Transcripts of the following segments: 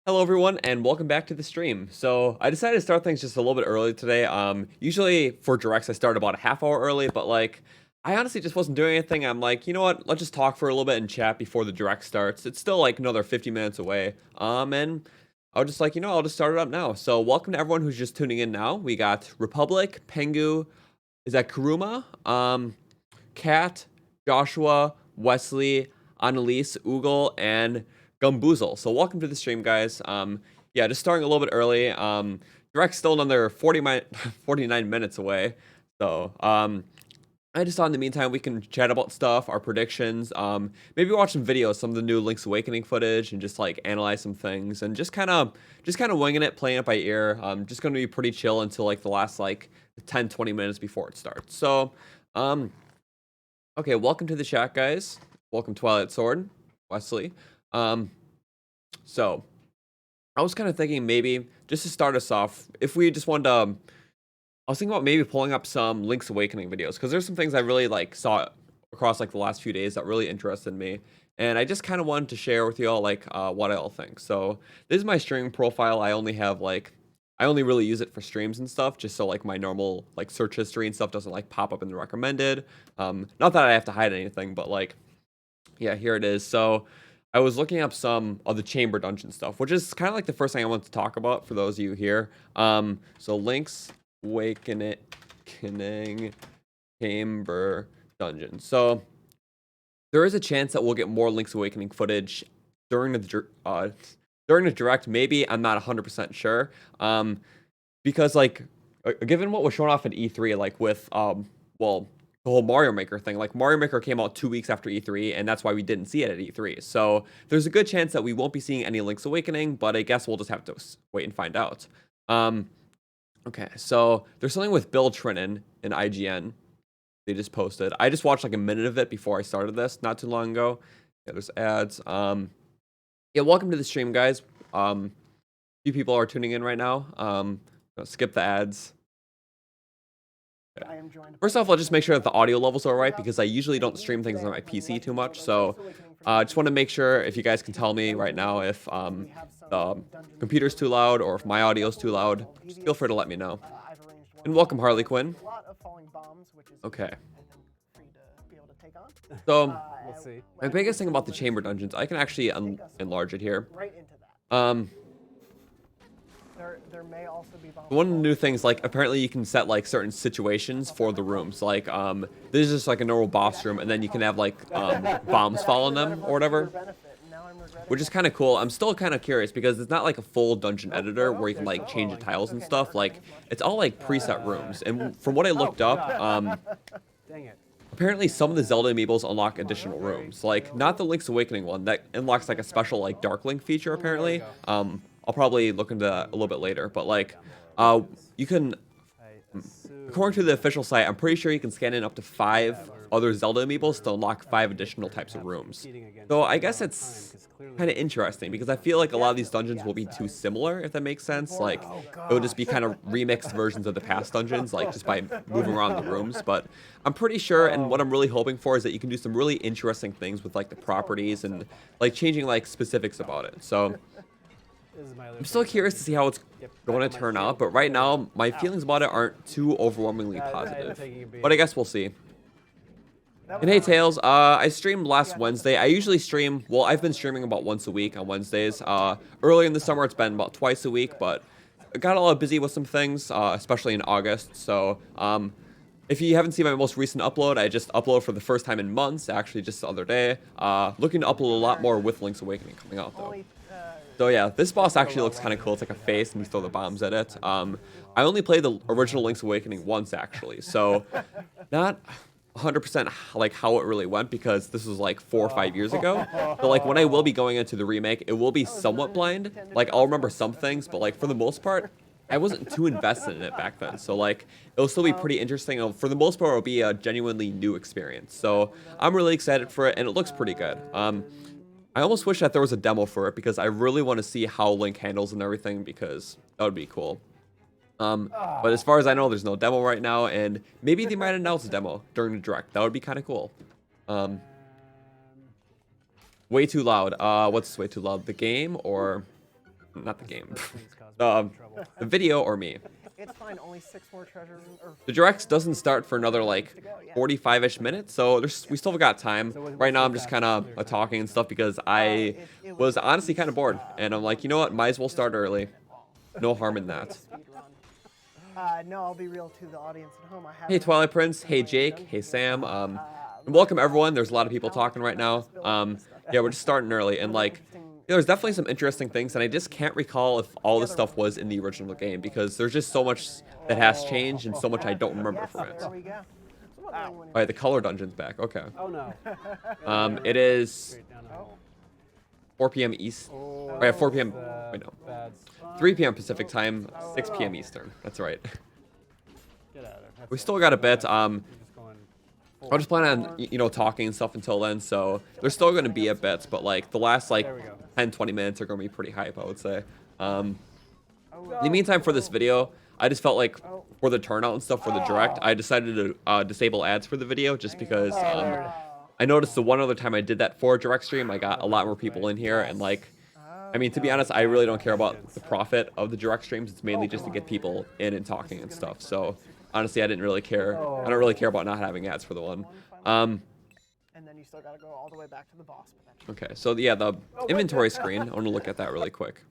Hello everyone and welcome back to the stream. So I decided to start things just a little bit early today. Usually for directs I start about a half hour early, but like I honestly just wasn't doing anything. I'm like, you know what? Let's just talk for a little bit and chat before the direct starts. It's still like another 50 minutes away. And I was just like, I'll just start it up now. So welcome to everyone who's just tuning in now. We got Republic, Pengu, is that Kuruma? Kat, Joshua, Wesley, Annalise, Oogle, and Gumboozle. So welcome to the stream, guys. Yeah, just starting a little bit early. Direct's still another 49 minutes away. So, I just thought in the meantime we can chat about stuff, our predictions, maybe watch some videos, some of the new Link's Awakening footage, and just like analyze some things, and just kind of winging it, playing it by ear. Just gonna be pretty chill until like the last like 10-20 minutes before it starts. So, okay, welcome to the chat, guys. Welcome, Twilight Sword, Wesley. So I was kind of thinking maybe just to start us off, if we just wanted to, I was thinking about maybe pulling up some Link's Awakening videos because there's some things I really like saw across like the last few days that really interested me, and I just kind of wanted to share with you all like what I all think. So this is my streaming profile. I only have like I only really use it for streams and stuff, just so like my normal like search history and stuff doesn't like pop up in the recommended. Not that I have to hide anything, but like yeah, here it is. So I was looking up some of the chamber dungeon stuff, which is kind of like the first thing I want to talk about for those of you here. So Link's Awakening chamber dungeon. So there is a chance that we'll get more Link's Awakening footage during the direct. Maybe, I'm not 100% sure. Because like given what was shown off at E3, like with well, the whole Mario Maker thing. Like Mario Maker came out 2 weeks after E3, and that's why we didn't see it at E3. So there's a good chance that we won't be seeing any Link's Awakening, but I guess we'll just have to wait and find out. Okay, so there's something with Bill Trinan in IGN. They just posted. I just watched like a minute of it before I started this, not too long ago. Yeah, there's ads. Yeah, welcome to the stream, guys. Few people are tuning in right now. Skip the ads. First off, I'll just make sure that the audio levels are right because I usually don't stream things on my PC too much. So I just want to make sure if you guys can tell me right now if the computer's too loud or if my audio's too loud, just feel free to let me know. And welcome, Harley Quinn. Okay. So my biggest thing about the chamber dungeons, I can actually enlarge it here. There may also be bombs. One of the new things, like apparently you can set like certain situations for the rooms. Like this is just like a normal boss room, and then you can have like bombs fall on them or whatever, which is kind of cool. I'm still kind of curious because it's not like a full dungeon editor where you can like change the tiles and stuff. Like it's all like preset rooms, and from what I looked up, apparently some of the Zelda amiibos unlock additional rooms. Like not the Link's Awakening one that unlocks like a special like Dark Link feature apparently. I'll probably look into that a little bit later, but like, you can, according to the official site, I'm pretty sure you can scan in up to 5 other Zelda amiibos to unlock 5 additional types of rooms. So I guess it's kind of interesting because I feel like a lot of these dungeons will be too similar, if that makes sense. Like, it would just be kind of remixed versions of the past dungeons, like just by moving around the rooms. But I'm pretty sure, and what I'm really hoping for is that you can do some really interesting things with like the properties and like changing like specifics about it. So I'm still curious to see how it's going to turn out, but right now, my feelings about it aren't too overwhelmingly positive. But I guess we'll see. And hey, Tails, I streamed last Wednesday. I usually stream, well, I've been streaming about once a week on Wednesdays. Earlier in the summer, it's been about twice a week, but I got a lot busy with some things, especially in August. So, if you haven't seen my most recent upload, I just uploaded for the first time in months, actually just the other day. Looking to upload a lot more with Link's Awakening coming out, though. So yeah, this boss actually looks kind of cool. It's like a face and you throw the bombs at it. I only played the original Link's Awakening once actually, so not 100% like how it really went because this was like 4 or 5 years ago. But like when I will be going into the remake, it will be somewhat blind. Like I'll remember some things, but like for the most part, I wasn't too invested in it back then. So like it'll still be pretty interesting. For the most part, it'll be a genuinely new experience. So I'm really excited for it and it looks pretty good. I almost wish that there was a demo for it because I really want to see how Link handles and everything because that would be cool. But as far as I know, there's no demo right now, and maybe they might announce a demo during the direct. That would be kind of cool. Way too loud. What's way too loud? The game or not the game. Those things cause me a lot of trouble. The video or me. It's fine. Only 6 more treasures. Or The direct doesn't start for another like 45-ish minutes, so we still got time. Right now I'm just kind of talking and stuff because I was honestly kind of bored, and I'm like, you know what, might as well start early. No harm in that. No, I'll be real to the audience at home. Hey Twilight Prince, hey Jake, hey Sam, and welcome everyone. There's a lot of people talking right now. Yeah, we're just starting early, and like, there's definitely some interesting things, and I just can't recall if all this stuff was in the original game because there's just so much that has changed and so much I don't remember from it. There we go. All right, the color dungeon's back. Okay. Oh no. It is Straight down the hole. 4 p.m. East. Oh, Right, 4 p.m. the Wait, no. bad spot. 3 p.m. Pacific time, 6 p.m. Eastern. That's right. Get out of there. That's We it. still got a bit. You're just going I'll just plan on, you know, talking and stuff until then, so there's still going to be a bit, but like the last like There we go. 10, 20 minutes are going to be pretty hype, I would say. In the meantime, for this video, I just felt like for the turnout and stuff for the direct, I decided to disable ads for the video just because I noticed the one other time I did that for a direct stream, I got a lot more people in here, and like, I mean, to be honest, I really don't care about the profit of the direct streams. It's mainly just to get people in and talking and stuff. So honestly, I didn't really care. I don't really care about not having ads for the one. And then you still gotta go all the way back to the boss. Okay, so yeah, the inventory screen, I want to look at that really quick.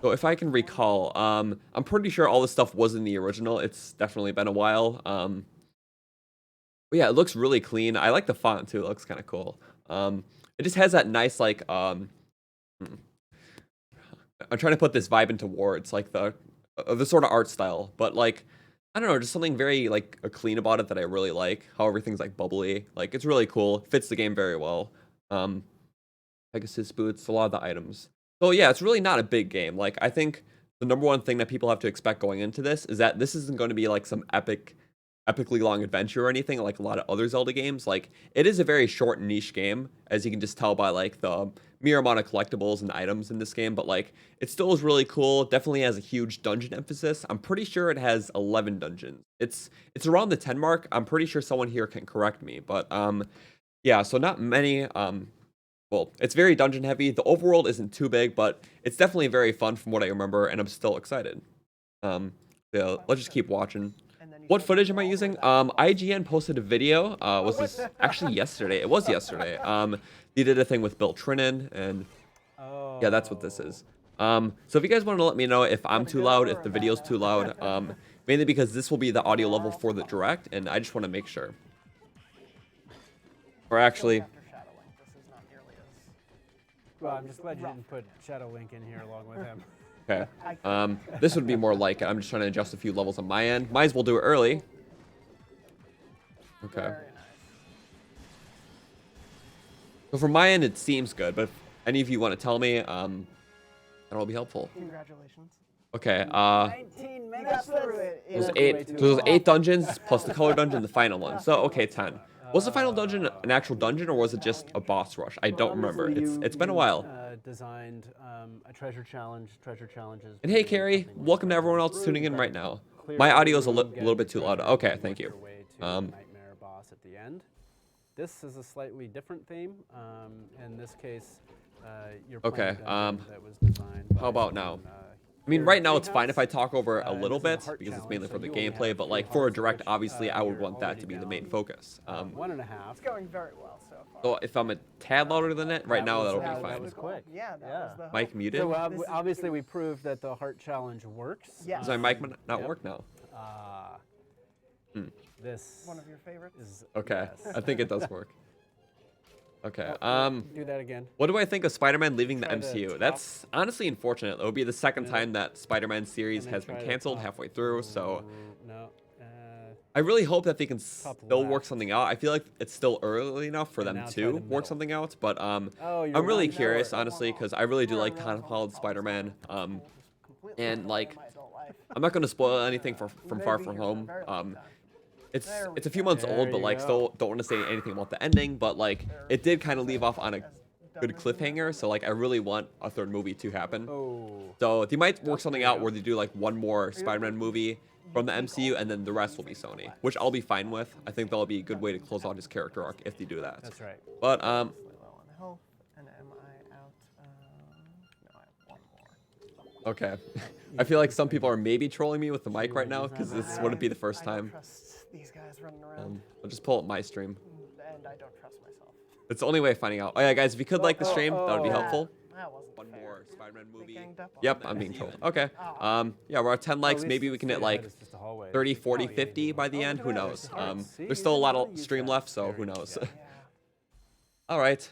So if I can recall, I'm pretty sure all this stuff was in the original. It's definitely been a while. But yeah, it looks really clean. I like the font too. It looks kind of cool. It just has that nice like I'm trying to put this vibe into words, like the sort of art style, but like I don't know, just something very like clean about it that I really like. How everything's like bubbly, like it's really cool. Fits the game very well. Pegasus boots, a lot of the items. So yeah, it's really not a big game. Like I think the number one thing that people have to expect going into this is that this isn't going to be like some epically long adventure or anything like a lot of other Zelda games. Like it is a very short niche game, as you can just tell by like the mere amount of collectibles and items in this game, but like it still is really cool. Definitely has a huge dungeon emphasis. I'm pretty sure it has 11 dungeons. It's around the 10 mark. I'm pretty sure someone here can correct me, but yeah, so not many well, it's very dungeon heavy. The overworld isn't too big, but it's definitely very fun from what I remember, and I'm still excited. Yeah, let's just keep watching. What footage am I using? IGN posted a video. Was this actually yesterday? It was yesterday. They did a thing with Bill Trinan, and yeah, that's what this is. So if you guys want to let me know if I'm too loud, if the video's too loud, mainly because this will be the audio level for the direct, and I just want to make sure. Or actually, Well, I'm just glad you didn't put Shadow Link in here along with him. okay. This would be more like it. I'm just trying to adjust a few levels on my end. Might as well do it early. Okay. So from my end, it seems good, but if any of you want to tell me, that'll be helpful. Congratulations. Okay. 19 You minutes. got through it. There's Way eight. too So there's long. 8 dungeons plus the color dungeon, the final one. So okay, 10. Was the final dungeon an actual dungeon or was it just a boss rush? I don't remember. It's been a while. Designed a treasure challenge. Treasure challenges. And hey, Carrie, welcome to everyone else tuning in right now. My audio is a little bit too loud. Okay, thank you. Nightmare boss at the end. This is a slightly different theme. In this case, you're Okay, playing a dungeon that was designed how by about now? someone, I mean, here right at now it's fine if I Treehouse. talk over a This little is a bit heart because it's challenge, mainly so for the you only gameplay, have but 3 like for a hearts, direct, which, obviously I would you're want that already to be the down, main focus. 1.5. It's going very well so far. So if I'm a tad louder than it, right now that'll be That fine. was quick. Yeah, that was the Mic hope. muted? So This is- obviously we proved that the heart challenge works. Yes. Does my mic not Yep. work now? This One of your favorites. is Okay, yes. I think it does work. Okay, Do that again. what do I think of Spider-Man leaving the Try to MCU? top- That's honestly unfortunate. It would be the second Minute. time that Spider-Man series And then has been try to canceled top- halfway through, so No. I really hope that they can Top still work left. something out. I feel like it's still early enough for And them now try to the work middle. something out, but Oh, you're I'm really one curious, forward. honestly, because I really do like Tom Holland's Spider-Man. And like, I'm not gonna spoil anything from Far From Home. It's a few months There old, but you like go. still don't want to say anything about the ending. But like, it did kind of leave off on a good cliffhanger. So like, I really want a third movie to happen. Oh. So they might work something out where they do like one more Spider-Man movie from the MCU, and then the rest will be Sony, which I'll be fine with. I think that'll be a good way to close out his character arc if they do that. That's right. But Low on health, and am I out? No, I have one Okay. I feel like some people are maybe trolling me with the mic right now because this wouldn't be the first I don't time. trust these guys running around, I'll just pull up my stream. and I don't trust myself. It's the only way of finding out. Oh yeah, guys, if you could like the stream, that would be helpful. That wasn't One fair. more Spider-Man They movie. ganged up on Yep, me. I'm being told. Okay. Oh. Yeah, we're at 10 likes. least Maybe we can hit like it's just a hallway. 30, 40, Oh, yeah, 50 by the oh, end. look Who at that. knows? It's hard to see. There's still a lot Really of use stream that. left, so There who you knows? go. Yeah. All right.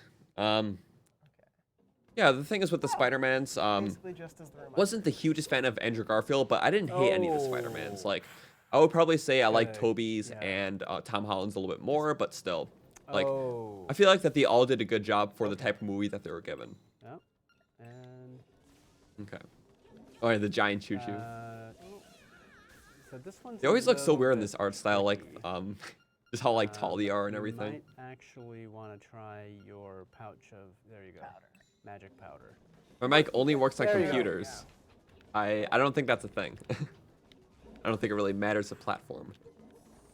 Yeah, the thing is with the Spider-Mans, Basically just as the room. wasn't the hugest fan of Andrew Garfield, but I didn't hate any of the Spider-Mans. Oh. Like, I would probably say I like Okay, Tobey's yeah. and Tom Holland's a little bit more, but still. Like, Oh. I feel like that they all did a good job for the type of movie that they were given. Yep. And Okay. Oh, yeah, the giant choo-choo. so this one's They always a look so little weird in bit this art style, like, tricky. just how, like, tall they are and You everything. might actually want to try your pouch of, there you go, magic powder. My mic only works on There you go. computers. I don't think that's a thing. I don't think it really matters the platform.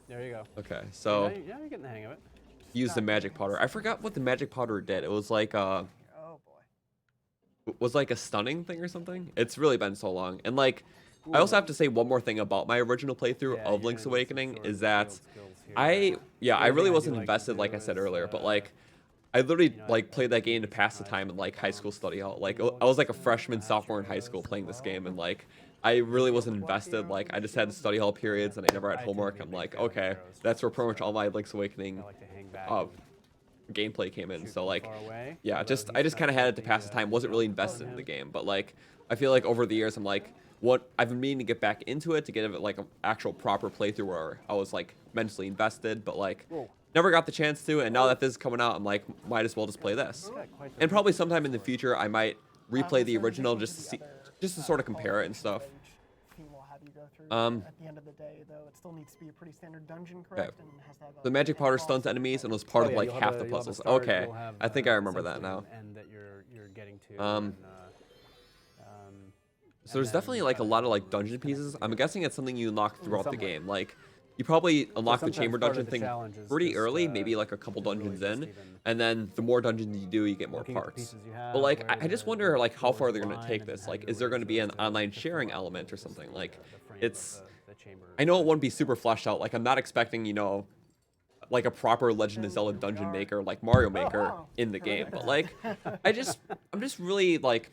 There you go. Okay, so Now you're getting the hang of it. use the magic powder. I forgot what the magic powder did. It was like Oh boy. was like a stunning thing or something. It's really been so long. And like I also have to say one more thing about my original playthrough Yeah, of you're Link's gonna need some Awakening sword and is that shield skills here. I The really other thing I wasn't do like to invested do like I said is, earlier, but like I literally like played that game to pass the time in like high school study hall. Like I was like a freshman, sophomore in high school playing this game, and like I really wasn't invested. Like I just had study hall periods and I never had homework. I'm like, okay, that's where pretty much all my Link's Awakening I like to hang back gameplay came in. shoot So from like far away, yeah, although I he's just not kind of had it to the, pass the time. Wasn't really invested in the game, but like I feel like over the years I'm like what I've been meaning to get back into it to get it like an actual proper playthrough where I was like mentally invested, but like Whoa. never got the chance to. And now that this is coming out, I'm like might as well just play this. Got quite the And probably sometime in the future I might replay the original just to see, just to sort of compare it and stuff. Theme will have you go through. Um, At the end of the day, though, it still needs to be a pretty standard dungeon, correct? And has to have The a magic powder boss stunts and enemies and was everything. part Oh, of yeah, like you'll have half a- the you'll have a puzzles. start, Okay, you'll have, I think I remember that essentially now. an end that you're getting to. So there's definitely like a lot of like dungeon pieces. I'm guessing it's something you unlock throughout the game. Like you probably unlock the sometimes chamber part of dungeon the thing challenge is pretty just, early, maybe like a couple really dungeons just in, even and then the more dungeons you do, you get more looking at the parts. pieces you have, But like where I just the wonder like how doors far they're gonna align take and this. how Like you is there gonna be an arrange those online to sharing flow element or just something? the- Like the frame of it's the chamber I know it design. wouldn't be super fleshed out. Like I'm not expecting like a proper Legend of Zelda dungeon maker like Mario Maker wow. in the game. But like I'm just really like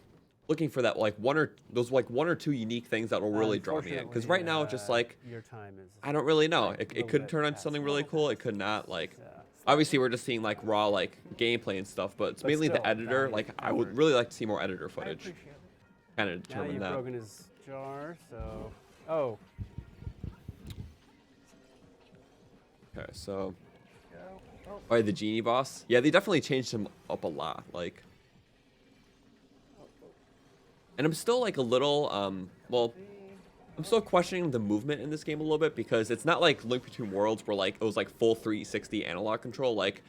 looking for that like one or two unique things that will really draw me in. Because right now it's just like your time is I don't really know. It little could bit turn into past. something really cool. It could not. Like Yeah. obviously we're just seeing like raw like gameplay and stuff, but it's But mainly the still, editor. value Like I would effort. really like to see more editor I footage. appreciate it. Kind of Now determine you've that. broken his jar, so oh, Okay, so Go. Oh, oh, the genie boss. Yeah, they definitely changed him up a lot. Like. And I'm still like a little, well, I'm still questioning the movement in this game a little bit because it's not like Link Between Worlds where like it was like full 360 analog control. Like,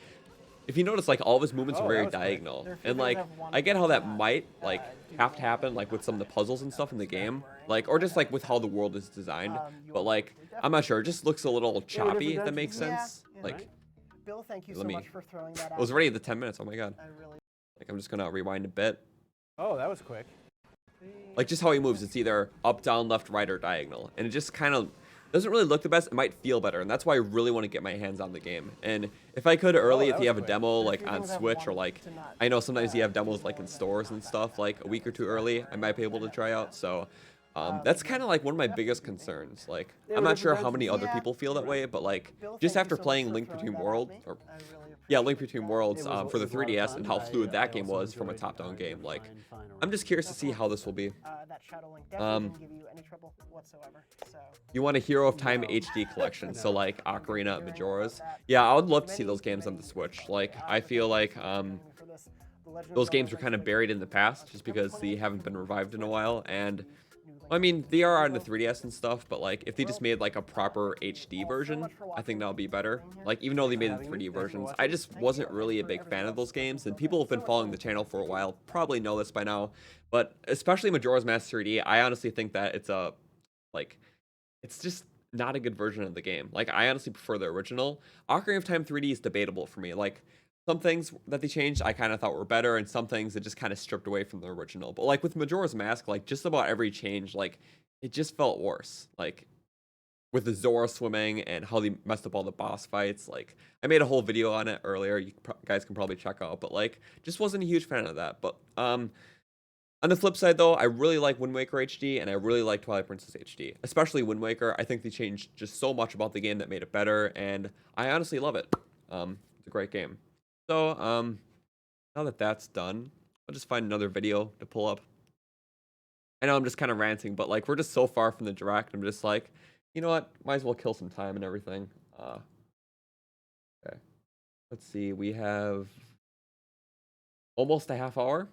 if you notice, like all of his movements Oh, are that very was quick. diagonal, There are a few and things like I've wanted I get how that to, might like do have to happen like with some of the puzzles and stuff in the game, like or just like with how the world is designed. But like I'm not sure, it just looks a little choppy. If that makes Yeah, sense. yeah. Like Right. Bill, thank you Let so me- much for throwing that out. it was already at the 10 minutes. Oh my god! I really. Like I'm just gonna rewind a bit. oh, that was quick. Like just how he moves, it's either up, down, left, right, or diagonal, and it just kind of doesn't really look the best. It might feel better, and that's why I really want to get my hands on the game. And if I could early, that if was you have a quick. demo There's a like few on things I've Switch or wanted like to not, I know sometimes you have demos like in stores and stuff like a week or two early, I might be able to try out. So that's kind of like one of my biggest concerns. Like I'm not sure how many other Yeah. people feel that way, but like Bill, just thank after you so much playing for Link throwing Between that at Worlds, me. or I really yeah, Link appreciate Between that. Worlds It was- for it the was a lot of 3DS fun. and how fluid that game also was from a enjoyed, top-down your game. Like fine I'm just curious to see how this will be. That Shadow Link definitely Um, didn't give you any trouble whatsoever. So You want a Hero of Time HD collection, so like Ocarina of Majora's. Yeah, I would love to see those games on the Switch. Like I feel like those games were kind of buried in the past just because they haven't been revived in a while. And I mean, they are on the 3DS and stuff, but like if they just made like a proper HD version, I think that would be better. Like even though they made the 3D versions, I just wasn't really a big fan of those games. And people who've been following the channel for a while probably know this by now. But especially Majora's Mask 3D, I honestly think that it's just not a good version of the game. Like I honestly prefer the original. Ocarina of Time 3D is debatable for me. Like some things that they changed I kind of thought were better, and some things that just kind of stripped away from the original. But like with Majora's Mask, like just about every change, like it just felt worse. Like with the Zora swimming and how they messed up all the boss fights. Like I made a whole video on it earlier. You guys can probably check out. But like, just wasn't a huge fan of that. But on the flip side, though, I really like Wind Waker HD and I really like Twilight Princess HD, especially Wind Waker. I think they changed just so much about the game that made it better, and I honestly love it. It's a great game. So now that that's done, I'll just find another video to pull up. I know I'm just kind of ranting, but like we're just so far from the direct. I'm just like, you know what? Might as well kill some time and everything. Okay. Let's see. We have almost a half hour.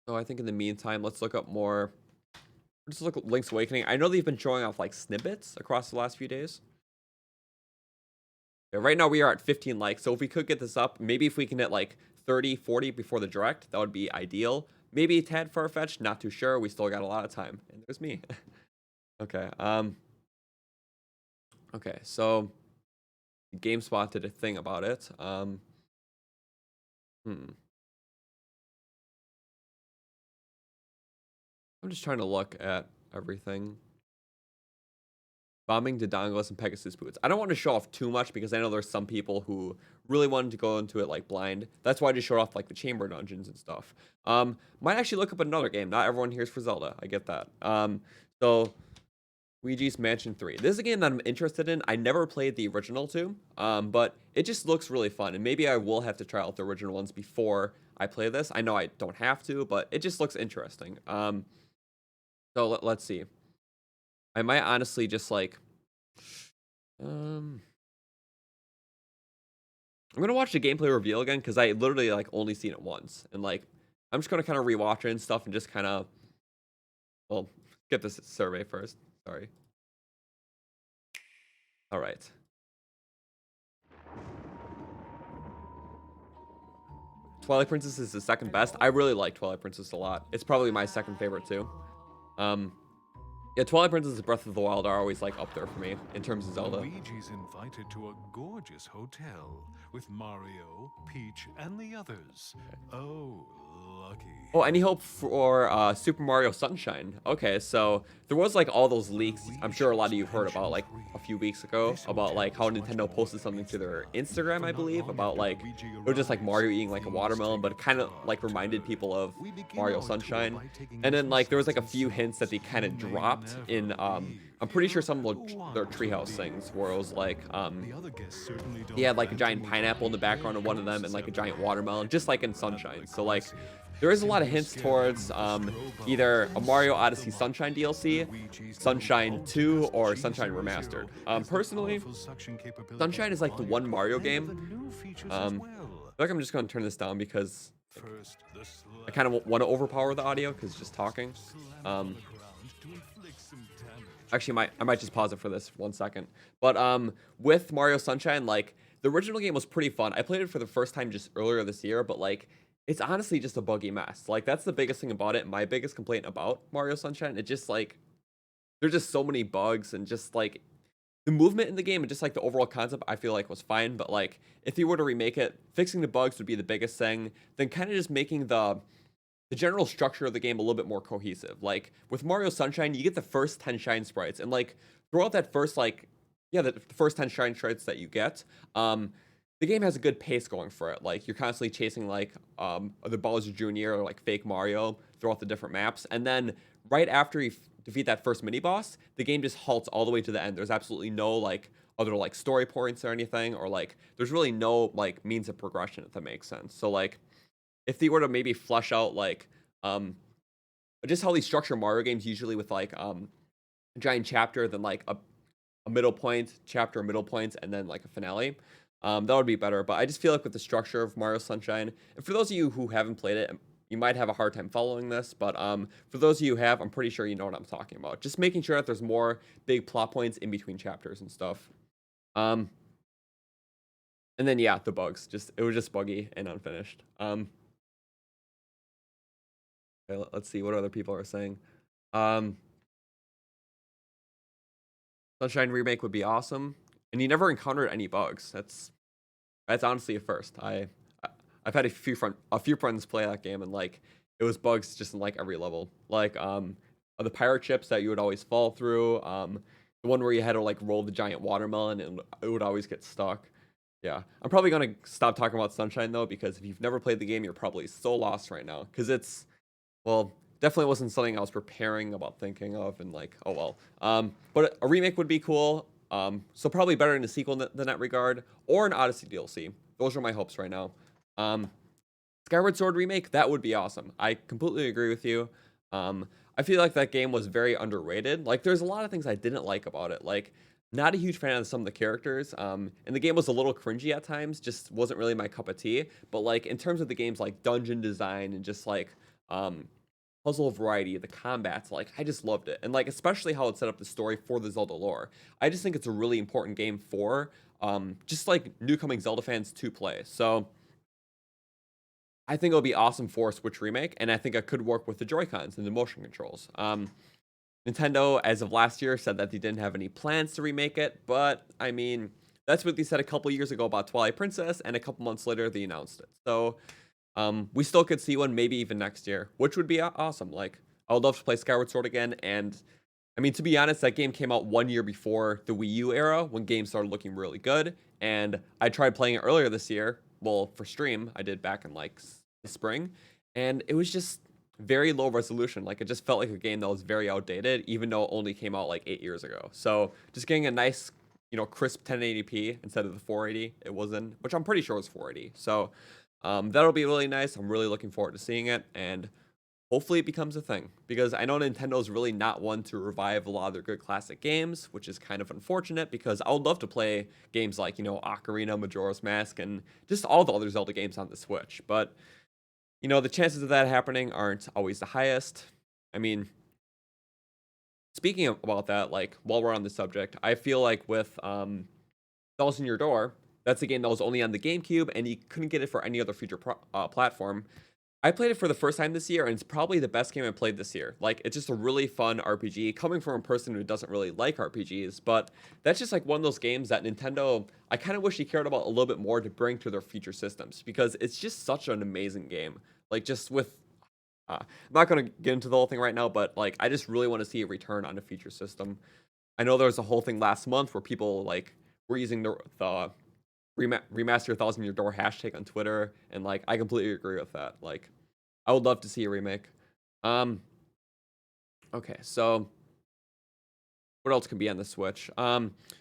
So I think in the meantime, let's look up more. Just look at Link's Awakening. I know they've been showing off like snippets across the last few days. Yeah, right now we are at 15 likes. So if we could get this up, maybe if we can hit like 30, 40 before the direct, that would be ideal. Maybe a tad far-fetched, not too sure. We still got a lot of time. And there's me. Okay. Okay, so GameSpot did a thing about it. I'm just trying to look at everything. Bombing Dodongos and Pegasus boots. I don't want to show off too much because I know there's some people who really wanted to go into it like blind. That's why I just showed off like the chamber dungeons and stuff. Might actually look up another game. Not everyone here's for Zelda. I get that. So Luigi's Mansion 3. This is a game that I'm interested in. I never played the original two, but it just looks really fun. And maybe I will have to try out the original ones before I play this. I know I don't have to, but it just looks interesting. So let's see. I might honestly just like, I'm gonna watch the gameplay reveal again because I literally like only seen it once, and like I'm just gonna kind of rewatch it and stuff, and just kind of, well, get this survey first. Sorry. All right. Twilight Princess is the second best. I really like Twilight Princess a lot. It's probably my second favorite too. Yeah, Twilight Princess and Breath of the Wild are always like up there for me in terms of Zelda. Luigi's invited to a gorgeous hotel with Mario, Peach, and the others. Oh, lucky. Oh, any hope for Super Mario Sunshine? Okay, so there was like all those leaks. I'm sure a lot of you heard about like a few weeks ago about like how Nintendo posted something to their Instagram, I believe, about like it was just like Mario eating like a watermelon, but it kind of like reminded people of Mario Sunshine. And then like there was like a few hints that they kind of dropped in I'm pretty sure some of their treehouse things where it was like he had like a giant pineapple in the background of one of them and like a giant watermelon, just like in Sunshine. So like there is a lot of hints towards either a Mario Odyssey Sunshine DLC, Sunshine 2, or Sunshine Remastered. Personally, Sunshine is like the one Mario game. I feel like I'm just going to turn this down because I kind of want to overpower the audio because just talking. Actually, I might just pause it for this 1 second. But with Mario Sunshine, like the original game was pretty fun. I played it for the first time just earlier this year, but like it's honestly just a buggy mess. Like that's the biggest thing about it. My biggest complaint about Mario Sunshine, it just like there's just so many bugs and just like the movement in the game and just like the overall concept I feel like was fine. But like if you were to remake it, fixing the bugs would be the biggest thing. Then kind of just making the general structure of the game a little bit more cohesive. Like with Mario Sunshine, you get the first 10 shine sprites, and like throughout that first like the first 10 shine sprites that you get, the game has a good pace going for it. Like you're constantly chasing like the Bowser Jr. or like fake Mario throughout the different maps, and then right after you defeat that first mini boss, the game just halts all the way to the end. There's absolutely no like other like story points or anything, or like there's really no like means of progression, if that makes sense. So like if they were to maybe flesh out like just how they structure Mario games usually with like a giant chapter, then like a middle point, chapter, middle points, and then like a finale. That would be better, but I just feel like with the structure of Mario Sunshine, and for those of you who haven't played it, you might have a hard time following this, but for those of you who have, I'm pretty sure you know what I'm talking about. Just making sure that there's more big plot points in between chapters and stuff. And then yeah, the bugs. It was just buggy and unfinished. Okay, let's see what other people are saying. Sunshine remake would be awesome. And you never encountered any bugs. That's That's honestly a first. I've had a few friends play that game, and like it was bugs just in like every level. Like the pirate ships that you would always fall through. The one where you had to like roll the giant watermelon and it would always get stuck. Yeah, I'm probably gonna stop talking about Sunshine though, because if you've never played the game, you're probably so lost right now. Because it's, well, definitely wasn't something I was preparing about thinking of, and like, oh well. But a remake would be cool. So probably better in a sequel than that regard, or an Odyssey DLC. Those are my hopes right now. Um, Skyward Sword remake, that would be awesome. I completely agree with you. I feel like that game was very underrated. Like, there's a lot of things I didn't like about it. Like, not a huge fan of some of the characters. And the game was a little cringy at times. Just wasn't really my cup of tea. But like, in terms of the game's like dungeon design and just like puzzle variety, the combats, like I just loved it. And like, especially how it set up the story for the Zelda lore. I just think it's a really important game for just like newcoming Zelda fans to play. So I think it'll be awesome for a Switch remake, and I think it could work with the Joy-Cons and the motion controls. Nintendo, as of last year, said that they didn't have any plans to remake it, but I mean, that's what they said a couple years ago about Twilight Princess, and a couple months later they announced it. So we still could see one, maybe even next year, which would be awesome. Like, I would love to play Skyward Sword again, and I mean, to be honest, that game came out 1 year before the Wii U era, when games started looking really good, and I tried playing it earlier this year. Well, for stream, I did back in like the spring, and it was just very low resolution. Like, it just felt like a game that was very outdated, even though it only came out like 8 years ago. So just getting a nice, crisp 1080p instead of the 480 it was in, which I'm pretty sure was 480. So that'll be really nice. I'm really looking forward to seeing it, and hopefully it becomes a thing, because I know Nintendo's really not one to revive a lot of their good classic games, which is kind of unfortunate, because I would love to play games like, Ocarina, Majora's Mask, and just all the other Zelda games on the Switch. But the chances of that happening aren't always the highest. I mean, speaking about that, like, while we're on the subject, I feel like with Thousand Year Door, that's a game that was only on the GameCube, and you couldn't get it for any other future platform. I played it for the first time this year, and it's probably the best game I played this year. Like, it's just a really fun RPG, coming from a person who doesn't really like RPGs, but that's just like one of those games that Nintendo, I kind of wish he cared about a little bit more to bring to their future systems, because it's just such an amazing game. Like, just with, I'm not going to get into the whole thing right now, but like, I just really want to see a return on a future system. I know there was a whole thing last month where people like were using the remaster Thousand Year Door hashtag on Twitter, and like, I completely agree with that. Like, I would love to see a remake. Okay, so what else can be on the Switch?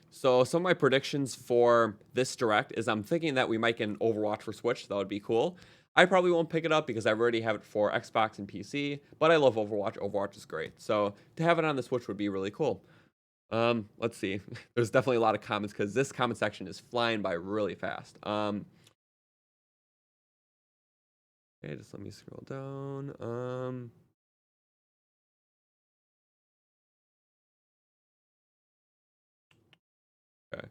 So some of my predictions for this Direct is I'm thinking that we might get an Overwatch for Switch. That would be cool. I probably won't pick it up because I already have it for Xbox and PC, but I love Overwatch. Overwatch is great. So to have it on the Switch would be really cool. Let's see. There's definitely a lot of comments, because this comment section is flying by really fast. Okay, just let me scroll down. Okay.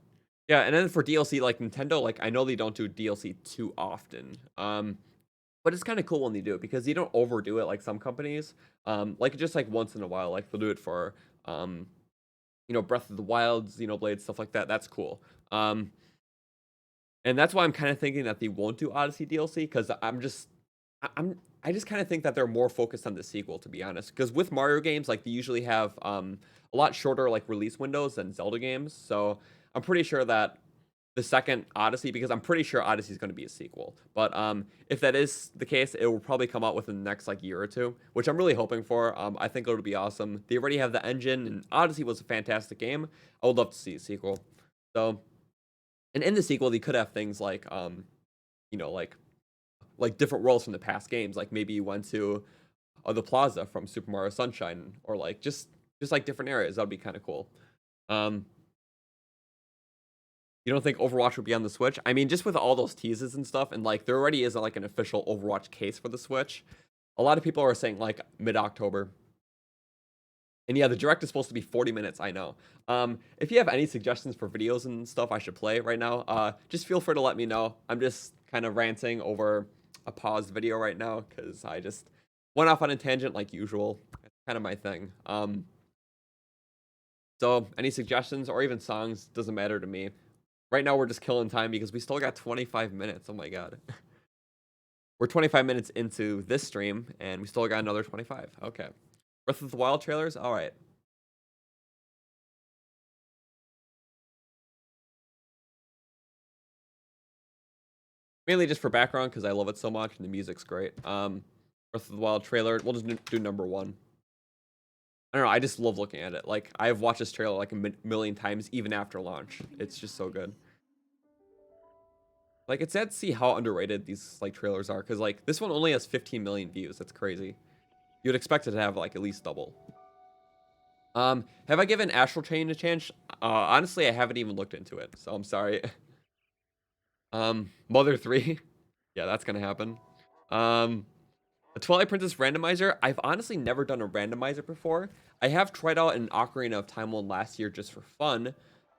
Yeah, and then for DLC, like Nintendo, like I know they don't do DLC too often. But it's kind of cool when they do it, because you don't overdo it like some companies. Like just like once in a while, like they'll do it for Breath of the Wild's, Blade, stuff like that. That's cool. And that's why I'm kind of thinking that they won't do Odyssey DLC, because I just kind of think that they're more focused on the sequel, to be honest. Because with Mario games, like they usually have a lot shorter like release windows than Zelda games. So I'm pretty sure that the second Odyssey, because I'm pretty sure Odyssey is going to be a sequel. But if that is the case, it will probably come out within the next like year or two, which I'm really hoping for. I think it'll be awesome. They already have the engine, and Odyssey was a fantastic game. I would love to see a sequel. So, and in the sequel, they could have things like like different worlds from the past games. Like maybe you went to the plaza from Super Mario Sunshine, or like just like different areas. That'd be kind of cool. You don't think Overwatch would be on the Switch? I mean, just with all those teases and stuff, and like there already isn't like an official Overwatch case for the Switch. A lot of people are saying like mid-October. And yeah, the Direct is supposed to be 40 minutes, I know. If you have any suggestions for videos and stuff I should play right now, just feel free to let me know. I'm just kind of ranting over a paused video right now, because I just went off on a tangent like usual. It's kind of my thing. So any suggestions or even songs, doesn't matter to me. right now we're just killing time because we still got 25 minutes. Oh my god. We're 25 minutes into this stream, and we still got another 25. Okay. Breath of the Wild trailers? All right. Mainly just for background, because I love it so much, and the music's great. Breath of the Wild trailer. We'll just do number 1. I don't know, I just love looking at it. Like, I've watched this trailer like a million times, even after launch. It's just so good. Like, it's sad to see how underrated these, like, trailers are, because, like, this one only has 15 million views. That's crazy. You'd expect it to have, like, at least double. Have I given Astral Chain a chance? Honestly, I haven't even looked into it, so I'm sorry. Mother 3. Yeah, that's gonna happen. A Twilight Princess randomizer. I've honestly never done a randomizer before. I have tried out an Ocarina of Time one last year just for fun.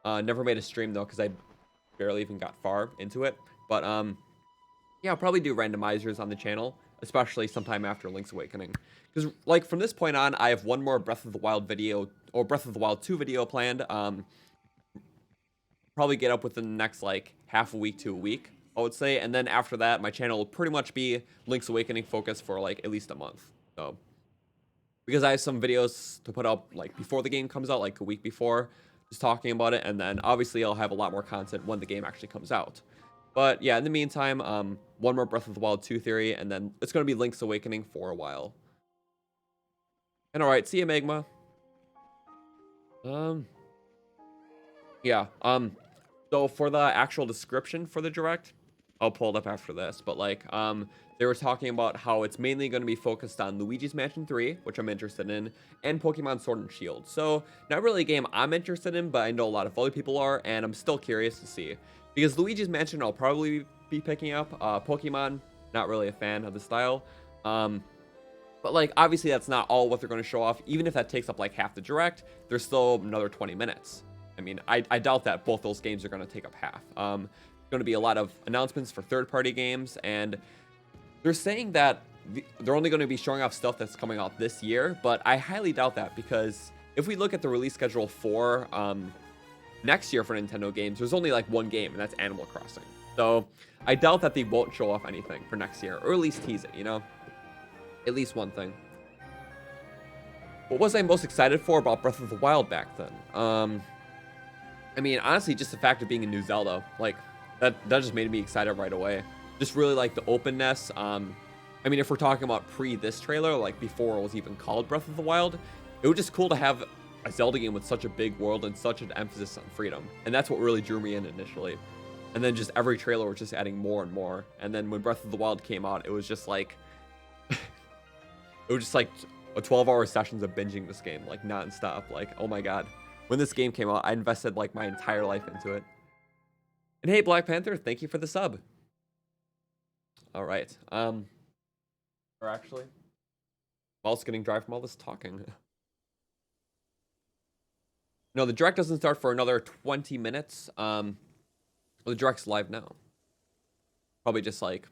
Never made a stream, though, because I barely even got far into it. But, yeah, I'll probably do randomizers on the channel, especially sometime after Link's Awakening. Because, like, from this point on, I have one more Breath of the Wild video, or Breath of the Wild 2 video planned. Probably get up within the next, like, half a week to a week, I would say. And then after that, my channel will pretty much be Link's Awakening focused for, like, at least a month. So, because I have some videos to put up, like, before the game comes out, like, a week before, just talking about it. And then, obviously, I'll have a lot more content when the game actually comes out. But yeah, in the meantime, one more Breath of the Wild 2 theory, and then it's going to be Link's Awakening for a while. And alright, see ya, Magma. Yeah, so for the actual description for the Direct, I'll pull it up after this, but like, they were talking about how it's mainly going to be focused on Luigi's Mansion 3, which I'm interested in, and Pokemon Sword and Shield. So, not really a game I'm interested in, but I know a lot of other people are, and I'm still curious to see. Because Luigi's Mansion I'll probably be picking up. Pokemon, not really a fan of the style. But like, obviously that's not all what they're going to show off. Even if that takes up like half the Direct, there's still another 20 minutes. I mean, I doubt that both those games are going to take up half. Going to be a lot of announcements for third-party games, and they're saying that they're only going to be showing off stuff that's coming out this year, but I highly doubt that, because if we look at the release schedule for next year for Nintendo games, there's only like one game, and that's Animal Crossing. So I doubt that they won't show off anything for next year, or at least tease it, you know? At least one thing. What was I most excited for about Breath of the Wild back then? I mean, honestly, just the fact of being a new Zelda, like, that just made me excited right away. Just really like the openness. I mean, if we're talking about pre this trailer, like before it was even called Breath of the Wild, it was just cool to have a Zelda game with such a big world and such an emphasis on freedom. And that's what really drew me in initially. And then just every trailer was just adding more and more. And then when Breath of the Wild came out, it was just like, it was just like a 12-hour sessions of binging this game, like non-stop. Like, oh my god. When this game came out, I invested like my entire life into it. And hey, Black Panther, thank you for the sub. All right. Or actually, Malt's getting dry from all this talking. No, the Direct doesn't start for another 20 minutes. Well, the Direct's live now. Probably just like...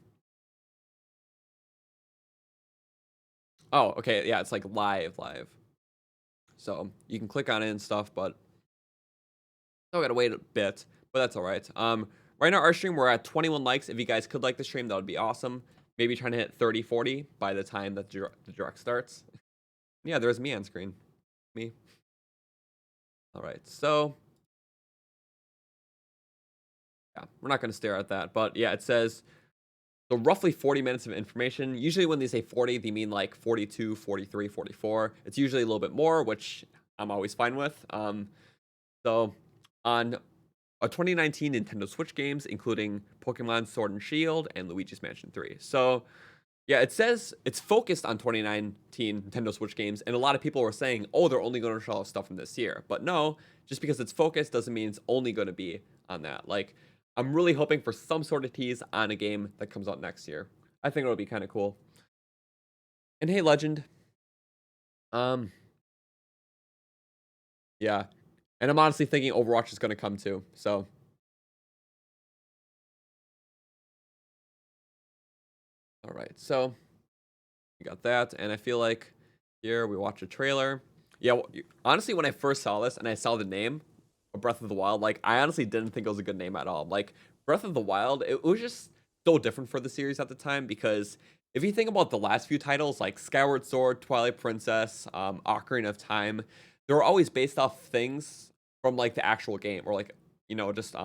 Oh, okay, yeah, it's like live. So, you can click on it and stuff, but... Still gotta wait a bit, but that's alright. Right now, our stream, we're at 21 likes. If you guys could like the stream, that would be awesome. Maybe trying to hit 30, 40 by the time that the Direct starts. Yeah, there's me on screen. Me. Alright, so... Yeah, we're not going to stare at that, but yeah, it says... So roughly 40 minutes of information. Usually when they say 40, they mean like 42, 43, 44. It's usually a little bit more, which I'm always fine with. So on a 2019 Nintendo Switch games, including Pokemon Sword and Shield and Luigi's Mansion 3. So yeah, it says it's focused on 2019 Nintendo Switch games, and a lot of people were saying, oh, they're only going to show off stuff from this year. But no, just because it's focused doesn't mean it's only going to be on that. Like, I'm really hoping for some sort of tease on a game that comes out next year. I think it'll be kind of cool. And hey, Legend. Yeah. And I'm honestly thinking Overwatch is going to come too, so... Alright, so... We got that, and I feel like here we watch a trailer. Yeah, well, honestly, when I first saw this and I saw the name, Breath of the Wild, like, I honestly didn't think it was a good name at all. Like, Breath of the Wild, it was just so different for the series at the time because if you think about the last few titles, like Skyward Sword, Twilight Princess, Ocarina of Time, they were always based off things from like the actual game or like, just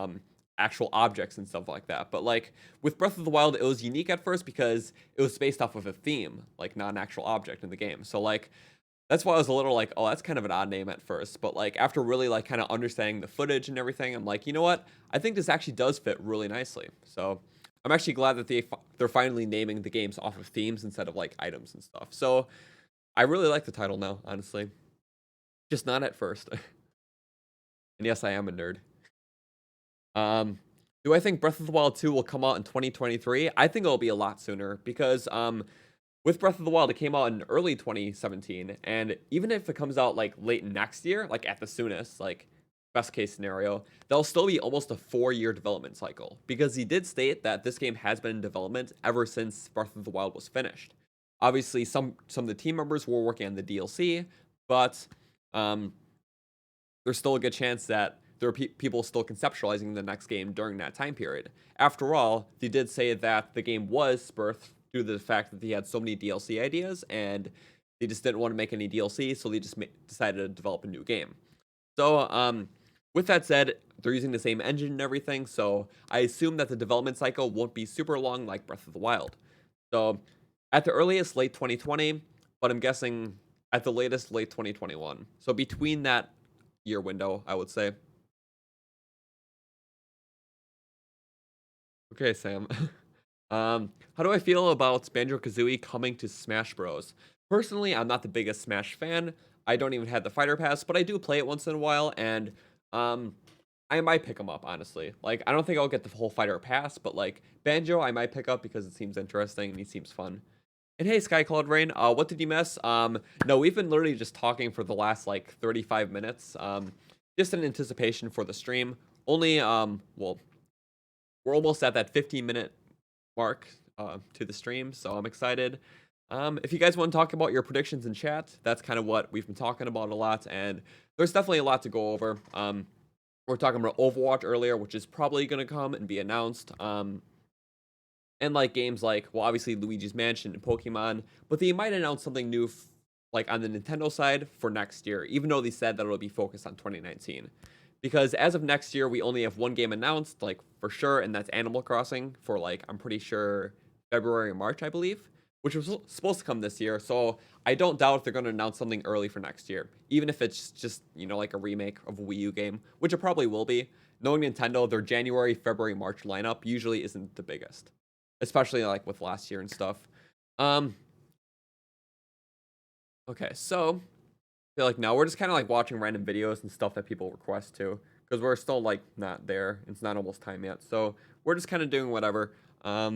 actual objects and stuff like that. But like with Breath of the Wild, it was unique at first because it was based off of a theme, like not an actual object in the game. So like that's why I was a little like, oh, that's kind of an odd name at first. But like after really like kind of understanding the footage and everything, I'm like, you know what? I think this actually does fit really nicely. So I'm actually glad that they're finally naming the games off of themes instead of like items and stuff. So I really like the title now, honestly. Just not at first. And yes, I am a nerd. Do I think Breath of the Wild 2 will come out in 2023? I think it'll be a lot sooner because with Breath of the Wild, it came out in early 2017, and even if it comes out like late next year, like at the soonest, like best case scenario, there'll still be almost a 4-year development cycle because he did state that this game has been in development ever since Breath of the Wild was finished. Obviously, some of the team members were working on the DLC, but there's still a good chance that there are people still conceptualizing the next game during that time period. After all, they did say that the game was birthed due to the fact that they had so many DLC ideas and they just didn't want to make any DLC, so they just decided to develop a new game. So, with that said, they're using the same engine and everything, so I assume that the development cycle won't be super long like Breath of the Wild. So, at the earliest, late 2020, but I'm guessing at the latest, late 2021. So, between that year window, I would say. Okay, Sam. How do I feel about Banjo-Kazooie coming to Smash Bros? Personally, I'm not the biggest Smash fan. I don't even have the Fighter Pass, but I do play it once in a while, and I might pick them up, honestly. Like, I don't think I'll get the whole Fighter Pass, but like Banjo, I might pick up because it seems interesting and he seems fun. And hey, Sky Cloud Rain, what did you miss? No, we've been literally just talking for the last like 35 minutes. Just in anticipation for the stream. Only, well, we're almost at that 15-minute mark to the stream, so I'm excited. If you guys want to talk about your predictions in chat, that's kind of what we've been talking about a lot, and there's definitely a lot to go over. We're talking about Overwatch earlier, which is probably going to come and be announced. And like games like, well, obviously Luigi's Mansion and Pokemon, but they might announce something new like on the Nintendo side for next year, even though they said that it'll be focused on 2019. Because as of next year, we only have one game announced, like for sure, and that's Animal Crossing for like, I'm pretty sure February or March, I believe, which was supposed to come this year. So I don't doubt if they're going to announce something early for next year, even if it's just, like a remake of a Wii U game, which it probably will be. Knowing Nintendo, their January, February, March lineup usually isn't the biggest, especially like with last year and stuff. Okay, so I feel like now we're just kind of like watching random videos and stuff that people request too, because we're still like not there. It's not almost time yet, so we're just kind of doing whatever. Yeah,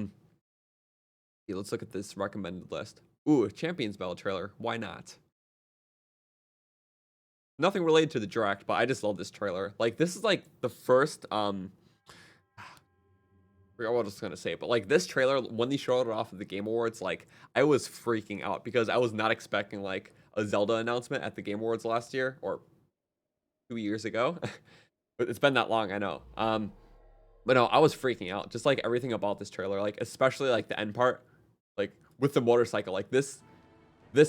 let's look at this recommended list. Ooh, Champions Bell trailer. Why not? Nothing related to the direct, but I just love this trailer. Like, this is like the first I forgot what I was gonna say, but like this trailer, when they showed it off at the Game Awards, like I was freaking out because I was not expecting like a Zelda announcement at the Game Awards last year or 2 years ago. But it's been that long, I know. But no, I was freaking out. Just like everything about this trailer, like especially like the end part, like with the motorcycle, like this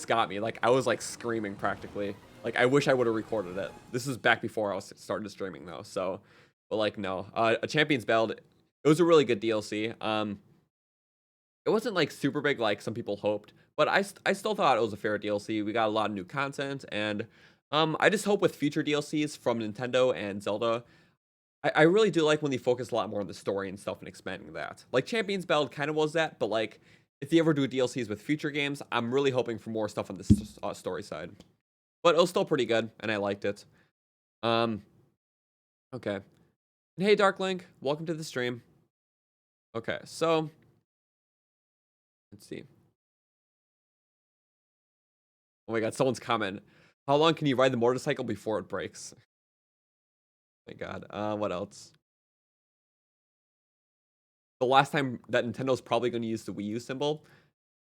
got me. Like I was like screaming practically. Like I wish I would have recorded it. This is back before I was started streaming though. So, but like no, a Champions Belt. It was a really good DLC. It wasn't like super big like some people hoped, but I still thought it was a fair DLC. We got a lot of new content, and I just hope with future DLCs from Nintendo and Zelda, I really do like when they focus a lot more on the story and stuff and expanding that. Like Champions Belt kind of was that, but like if they ever do DLCs with future games, I'm really hoping for more stuff on the story side. But it was still pretty good, and I liked it. Okay. And hey, Dark Link, welcome to the stream. Okay, so let's see. Oh my god, someone's comment. How long can you ride the motorcycle before it breaks? Oh my god. What else? The last time that Nintendo's probably going to use the Wii U symbol.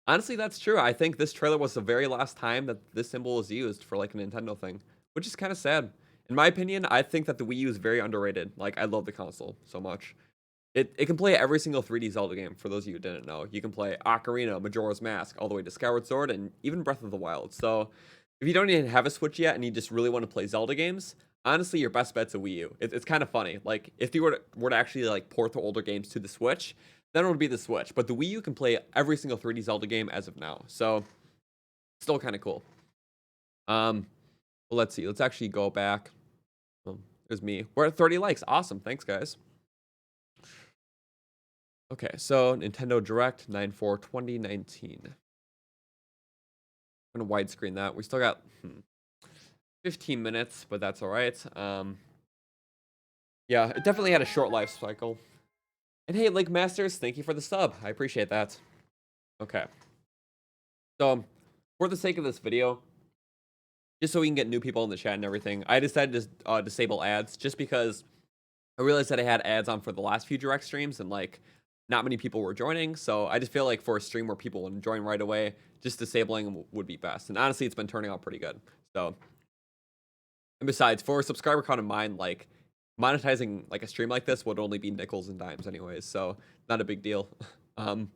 Honestly, that's true. I think this trailer was the very last time that this symbol was used for like a Nintendo thing, which is kind of sad. In my opinion, I think that the Wii U is very underrated. Like, I love the console so much. It can play every single 3D Zelda game, for those of you who didn't know. You can play Ocarina, Majora's Mask, all the way to Skyward Sword, and even Breath of the Wild. So, if you don't even have a Switch yet and you just really want to play Zelda games, honestly, your best bet's a Wii U. It's kind of funny. Like, if you were to actually, like, port the older games to the Switch, then it would be the Switch. But the Wii U can play every single 3D Zelda game as of now. So, still kind of cool. Well, let's see. Let's actually go back. There's me. We're at 30 likes. Awesome. Thanks, guys. Okay, so Nintendo Direct 9/4/2019. I'm gonna widescreen that. We still got 15 minutes, but that's all right. Yeah, it definitely had a short life cycle. And hey, Link Masters, thank you for the sub. I appreciate that. Okay. So, for the sake of this video, just so we can get new people in the chat and everything, I decided to disable ads just because I realized that I had ads on for the last few direct streams and like not many people were joining. So I just feel like for a stream where people would join right away, just disabling them would be best. And honestly, it's been turning out pretty good. So, and besides, for a subscriber count of mine, like monetizing like a stream like this would only be nickels and dimes anyways. So not a big deal. A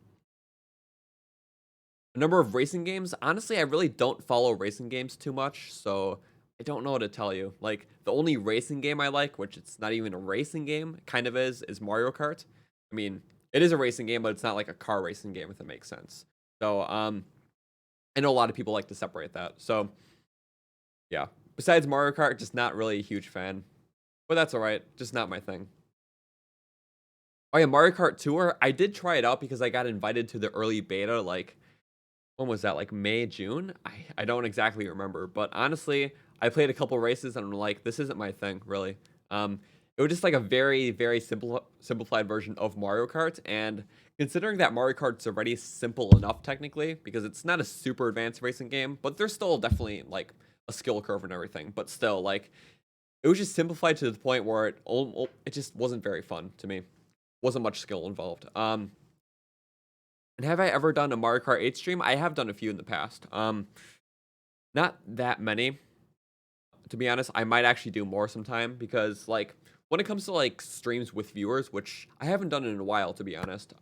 number of racing games. Honestly, I really don't follow racing games too much. So I don't know what to tell you. Like, the only racing game I like, which it's not even a racing game, kind of is Mario Kart. I mean, it is a racing game, but it's not like a car racing game, if that makes sense. So, I know a lot of people like to separate that. So, yeah. Besides Mario Kart, just not really a huge fan. But that's alright. Just not my thing. Oh yeah, Mario Kart Tour. I did try it out because I got invited to the early beta, like, when was that? Like May, June? I don't exactly remember. But honestly, I played a couple races and I'm like, this isn't my thing, really. It was just like a very, very simplified version of Mario Kart. And considering that Mario Kart's already simple enough technically, because it's not a super advanced racing game, but there's still definitely like a skill curve and everything. But still, like, it was just simplified to the point where it just wasn't very fun to me. Wasn't much skill involved. And have I ever done a Mario Kart 8 stream? I have done a few in the past. Not that many, to be honest. I might actually do more sometime because, like, when it comes to like streams with viewers, which I haven't done in a while, to be honest.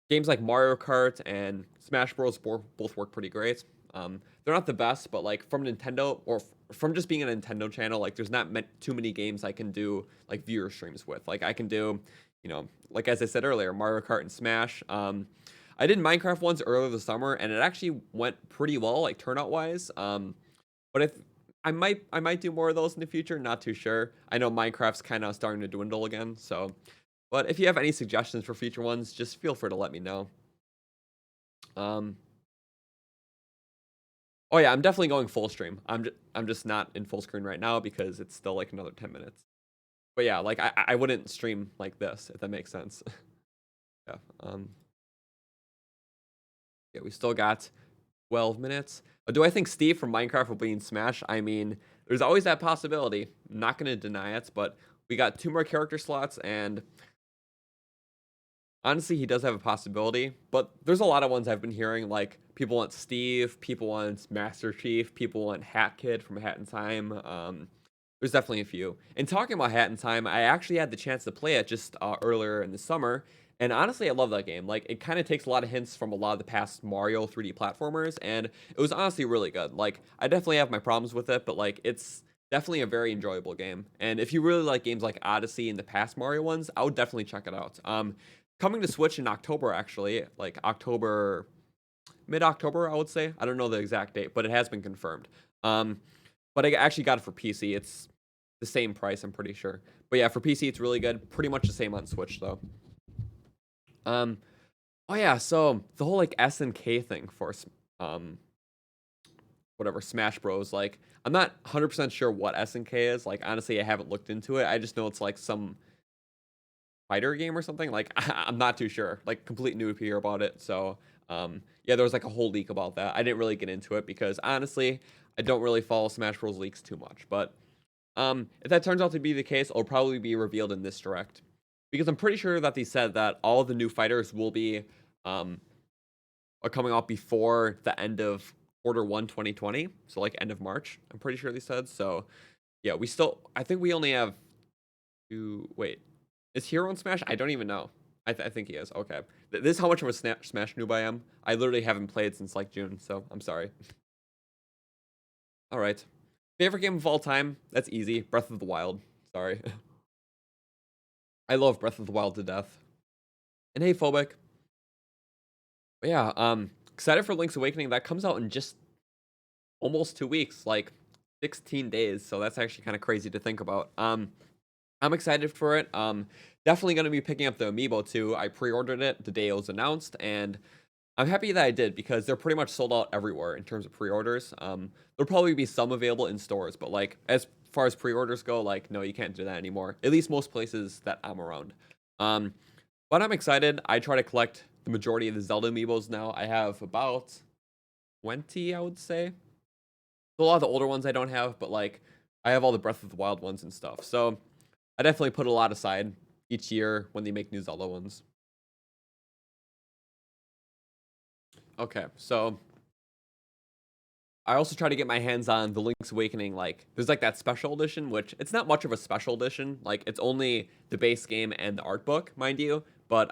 Games like Mario Kart and Smash Bros. Both work pretty great. They're not the best, but like from Nintendo or from just being a Nintendo channel, like there's not too many games I can do like viewer streams with. Like I can do, you know, like as I said earlier, Mario Kart and Smash. I did Minecraft ones earlier this summer, and it actually went pretty well, like turnout wise. But if I might do more of those in the future. Not too sure. I know Minecraft's kind of starting to dwindle again. So, but if you have any suggestions for future ones, just feel free to let me know. Oh yeah, I'm definitely going full stream. I'm just not in full screen right now because it's still like another 10 minutes. But yeah, like I wouldn't stream like this if that makes sense. Yeah. Yeah, we still got 12 minutes. Do I think Steve from Minecraft will be in Smash? I mean, there's always that possibility. I'm not going to deny it, but we got 2 more character slots, and honestly, he does have a possibility. But there's a lot of ones I've been hearing, like people want Steve, people want Master Chief, people want Hat Kid from Hat in Time. There's definitely a few. And talking about Hat in Time, I actually had the chance to play it just earlier in the summer. And honestly, I love that game. Like, it kind of takes a lot of hints from a lot of the past Mario 3D platformers, and it was honestly really good. Like, I definitely have my problems with it, but like, it's definitely a very enjoyable game. And if you really like games like Odyssey and the past Mario ones, I would definitely check it out. Coming to Switch in October, actually, like October, mid-October, I would say. I don't know the exact date, but it has been confirmed. But I actually got it for PC. It's the same price, I'm pretty sure. But yeah, for PC, it's really good. Pretty much the same on Switch, though. Oh yeah, so the whole like SNK thing for whatever Smash Bros. Like, I'm not 100% sure what SNK is. Like, honestly, I haven't looked into it. I just know it's like some fighter game or something. Like, I'm not too sure. Like, complete noob here about it. So, yeah, there was like a whole leak about that. I didn't really get into it because honestly, I don't really follow Smash Bros. Leaks too much. But if that turns out to be the case, it'll probably be revealed in this direct. Because I'm pretty sure that they said that all the new fighters will be are coming out before the end of Q1 2020. So like end of March, I'm pretty sure they said. So Yeah, we still. I think we only have two. Wait, is Hero in Smash? I don't even know. I think he is. Okay, this is how much of a Smash noob I am. I literally haven't played since like June, so I'm sorry. All right, favorite game of all time? That's easy. Breath of the Wild. Sorry, I love Breath of the Wild to death. And hey, Phobic. But yeah, excited for Link's Awakening. That comes out in just almost 2 weeks, like 16 days. So that's actually kind of crazy to think about. I'm excited for it. Definitely going to be picking up the amiibo too. I pre-ordered it the day it was announced, and I'm happy that I did because they're pretty much sold out everywhere in terms of pre-orders. There'll probably be some available in stores, but like as far as pre-orders go, like no, you can't do that anymore. At least most places that I'm around. But I'm excited. I try to collect the majority of the Zelda amiibos now. I have about 20, I would say. A lot of the older ones I don't have, but like I have all the Breath of the Wild ones and stuff. So I definitely put a lot aside each year when they make new Zelda ones. Okay, so I also try to get my hands on the Link's Awakening. Like, there's like that special edition, which it's not much of a special edition. Like, it's only the base game and the art book, mind you. But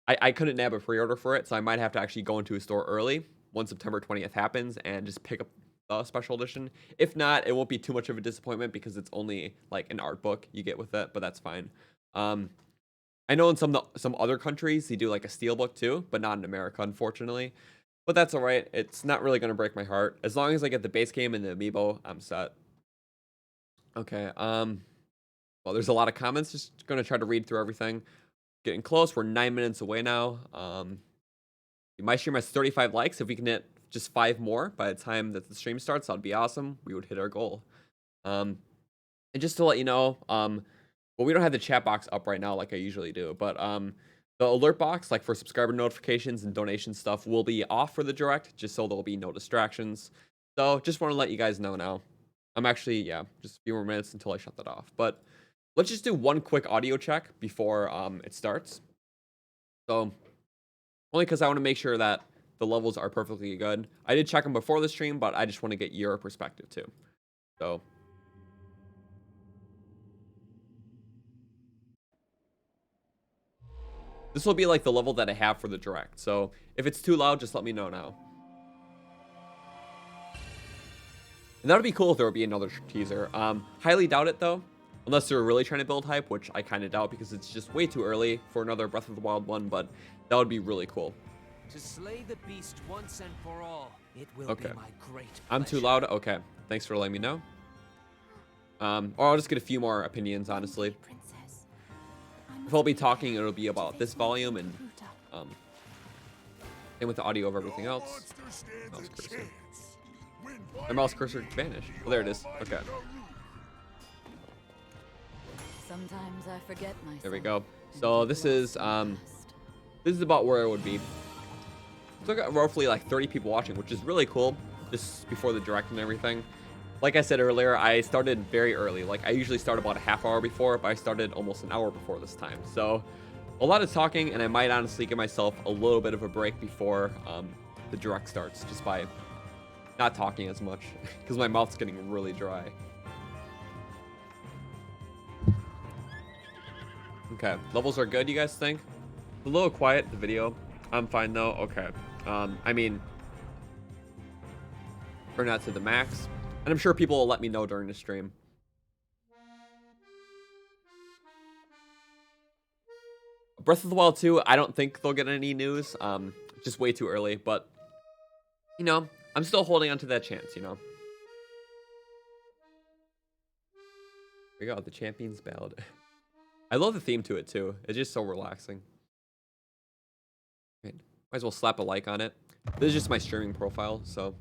I couldn't nab a pre-order for it, so I might have to actually go into a store early when September 20th happens and just pick up the special edition. If not, it won't be too much of a disappointment because it's only like an art book you get with it, but that's fine. I know in some other countries they do like a steelbook too, but not in America, unfortunately. But that's all right. It's not really gonna break my heart as long as I get the base game and the amiibo. I'm set. Okay. Well, there's a lot of comments. Just gonna try to read through everything. Getting close. We're 9 minutes away now. My stream has 35 likes. If we can hit just 5 more by the time that the stream starts, that'd be awesome. We would hit our goal. And just to let you know, well, we don't have the chat box up right now like I usually do, but the alert box, like for subscriber notifications and donation stuff, will be off for the direct, just so there'll be no distractions. So just want to let you guys know now. I'm actually, yeah, just a few more minutes until I shut that off. But let's just do one quick audio check before it starts. So only because I want to make sure that the levels are perfectly good. I did check them before the stream, but I just want to get your perspective too. So this will be like the level that I have for the direct. So if it's too loud, just let me know now. And that would be cool if there would be another teaser. Highly doubt it though, unless they're really trying to build hype, which I kind of doubt because it's just way too early for another Breath of the Wild one, but that would be really cool. To slay the beast once and for all, it will Okay. be my great pleasure. I'm too loud? Okay. Thanks for letting me know. Or I'll just get a few more opinions, honestly. Princess. If I'll be talking, it'll be about this volume and with the audio of everything else. Mouse cursor. My mouse cursor vanished. Oh, there it is. Okay. Sometimes I forget myself. There we go. So this is about where I would be. So I got roughly like 30 people watching, which is really cool. Just before the direct and everything. Like I said earlier, I started very early. Like I usually start about a half hour before, but I started almost an hour before this time. So a lot of talking, and I might honestly give myself a little bit of a break before the direct starts, just by not talking as much, because my mouth's getting really dry. Okay, levels are good, you guys think? A little quiet, the video. I'm fine though. Okay. I mean, turn that to the max. And I'm sure people will let me know during the stream. Breath of the Wild 2, I don't think they'll get any news. Just way too early, but you know, I'm still holding on to that chance, you know. Here we go, the Champion's Ballad. I love the theme to it too. It's just so relaxing. Might as well slap a like on it. This is just my streaming profile, so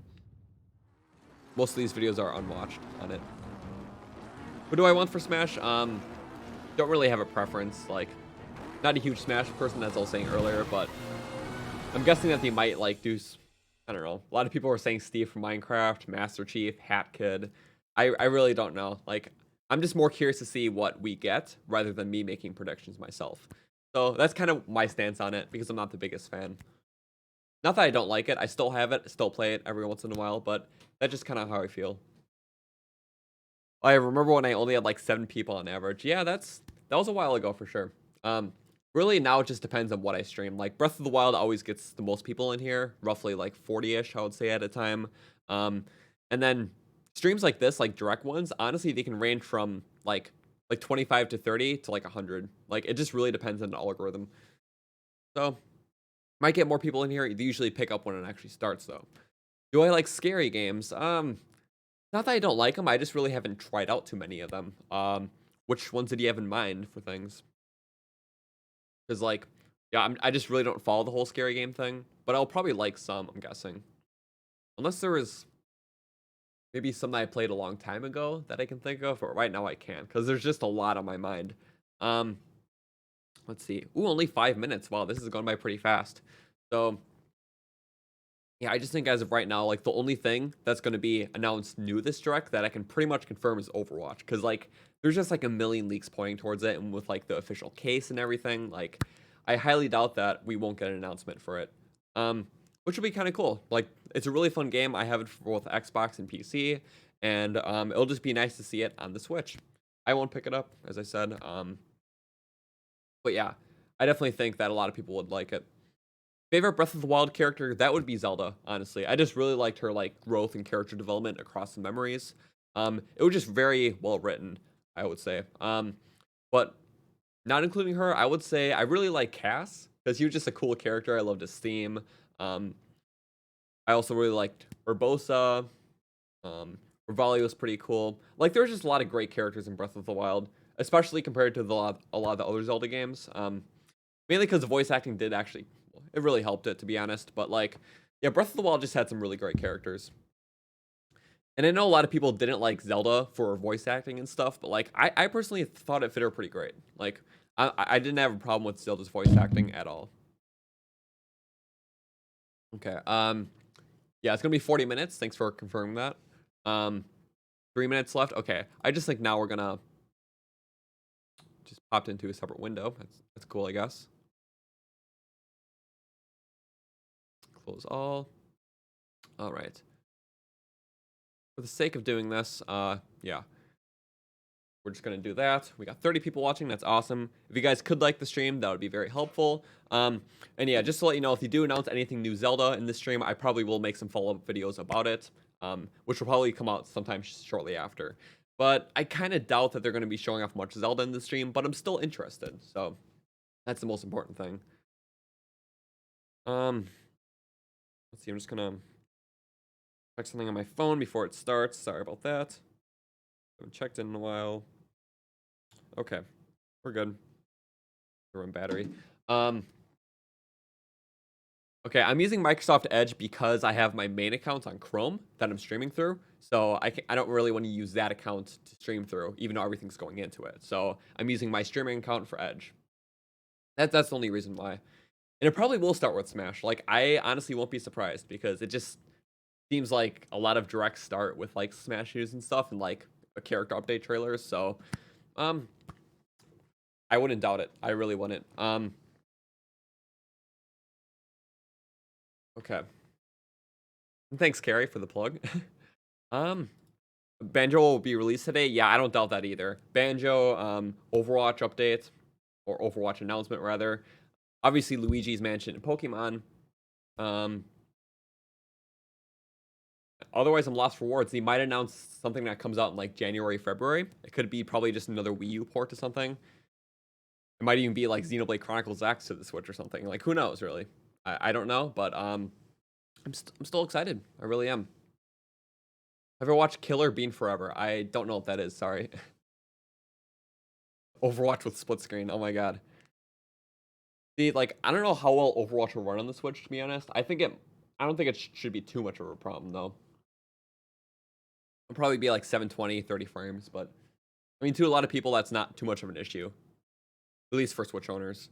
most of these videos are unwatched on it. What do I want for Smash? Don't really have a preference. Like, not a huge Smash person, as I was saying earlier, but I'm guessing that they might like do, I don't know. A lot of people were saying Steve from Minecraft, Master Chief, Hat Kid. I really don't know. Like, I'm just more curious to see what we get rather than me making predictions myself. So that's kind of my stance on it because I'm not the biggest fan. Not that I don't like it. I still have it, still play it every once in a while, but that's just kind of how I feel. I remember when I only had like 7 people on average. Yeah, that was a while ago for sure. Really now it just depends on what I stream. Like Breath of the Wild always gets the most people in here, roughly like 40-ish, I would say at a time. And then streams like this, like direct ones, honestly, they can range from like 25 to 30 to like 100. Like it just really depends on the algorithm. So might get more people in here. They usually pick up when it actually starts though. Do I like scary games? Not that I don't like them. I just really haven't tried out too many of them. Which ones did you have in mind for things? Because like, yeah, I just really don't follow the whole scary game thing. But I'll probably like some, I'm guessing. Unless there was maybe some that I played a long time ago that I can think of. But right now I can't. Because there's just a lot on my mind. Let's see. Ooh, only 5 minutes. Wow, this is going by pretty fast. So yeah, I just think as of right now, like the only thing that's going to be announced new this direct that I can pretty much confirm is Overwatch. Because like there's just like a million leaks pointing towards it, and with like the official case and everything, like I highly doubt that we won't get an announcement for it. Which will be kind of cool. Like it's a really fun game. I have it for both Xbox and PC, and it'll just be nice to see it on the Switch. I won't pick it up, as I said. But yeah, I definitely think that a lot of people would like it. Favorite Breath of the Wild character, that would be Zelda, honestly. I just really liked her like growth and character development across the memories. It was just very well written, I would say. But not including her, I would say I really like Cass because he was just a cool character. I loved his theme. I also really liked Urbosa. Rivali was pretty cool. Like there's just a lot of great characters in Breath of the Wild, especially compared to a lot of the other Zelda games. Mainly because the voice acting did actually, it really helped it, to be honest. But like, yeah, Breath of the Wild just had some really great characters. And I know a lot of people didn't like Zelda for voice acting and stuff, but like, I personally thought it fit her pretty great. Like, I didn't have a problem with Zelda's voice acting at all. Okay, yeah, it's gonna be 40 minutes. Thanks for confirming that. 3 minutes left. Okay, I just think now we're gonna just popped into a separate window. That's cool, I guess. Close all. All right. For the sake of doing this, yeah, we're just gonna do that. We got 30 people watching. That's awesome. If you guys could like the stream, that would be very helpful. And yeah, just to let you know, if you do announce anything new Zelda in this stream, I probably will make some follow-up videos about it, which will probably come out sometime shortly after. But I kind of doubt that they're going to be showing off much Zelda in the stream, but I'm still interested. So that's the most important thing. Let's see. I'm just gonna check something on my phone before it starts. Sorry about that. Haven't checked in a while. Okay, we're good. Run battery. Okay, I'm using Microsoft Edge because I have my main account on Chrome that I'm streaming through. So I don't really want to use that account to stream through, even though everything's going into it. So I'm using my streaming account for Edge. That's the only reason why. And it probably will start with Smash. Like, I honestly won't be surprised because it just seems like a lot of directs start with, like, Smash news and stuff and, like, a character update trailers. So, I wouldn't doubt it. I really wouldn't. Okay. Thanks, Carrie, for the plug. Banjo will be released today. Yeah, I don't doubt that either. Banjo, Overwatch update, or Overwatch announcement rather. Obviously, Luigi's Mansion and Pokemon. Otherwise, I'm lost for words. They might announce something that comes out in like January, February. It could be probably just another Wii U port to something. It might even be like Xenoblade Chronicles X to the Switch or something. Like, who knows, really? I don't know, but I'm still excited. I really am. Ever watched Killer Bean Forever? I don't know what that is. Sorry. Overwatch with split screen. Oh my god. See, like, I don't know how well Overwatch will run on the Switch, to be honest. I don't think it should be too much of a problem, though. It'll probably be like 720, 30 frames, but I mean, to a lot of people, that's not too much of an issue. At least for Switch owners.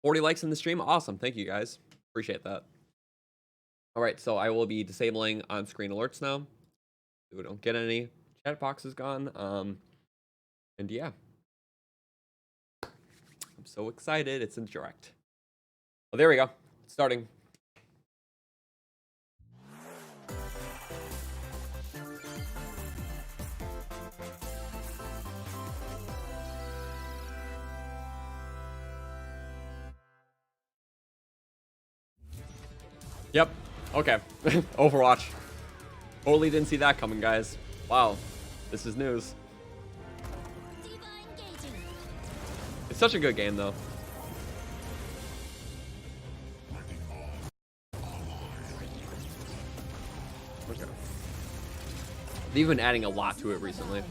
40 likes in the stream. Awesome. Thank you, guys. Appreciate that. All right, so I will be disabling on-screen alerts now. We don't get any. Chat box is gone. And yeah. I'm so excited. It's in direct. Oh, there we go. It's starting. Yep. Okay. Overwatch. Totally didn't see that coming, guys. Wow. This is news. It's such a good game, though. Okay. They've been adding a lot to it recently.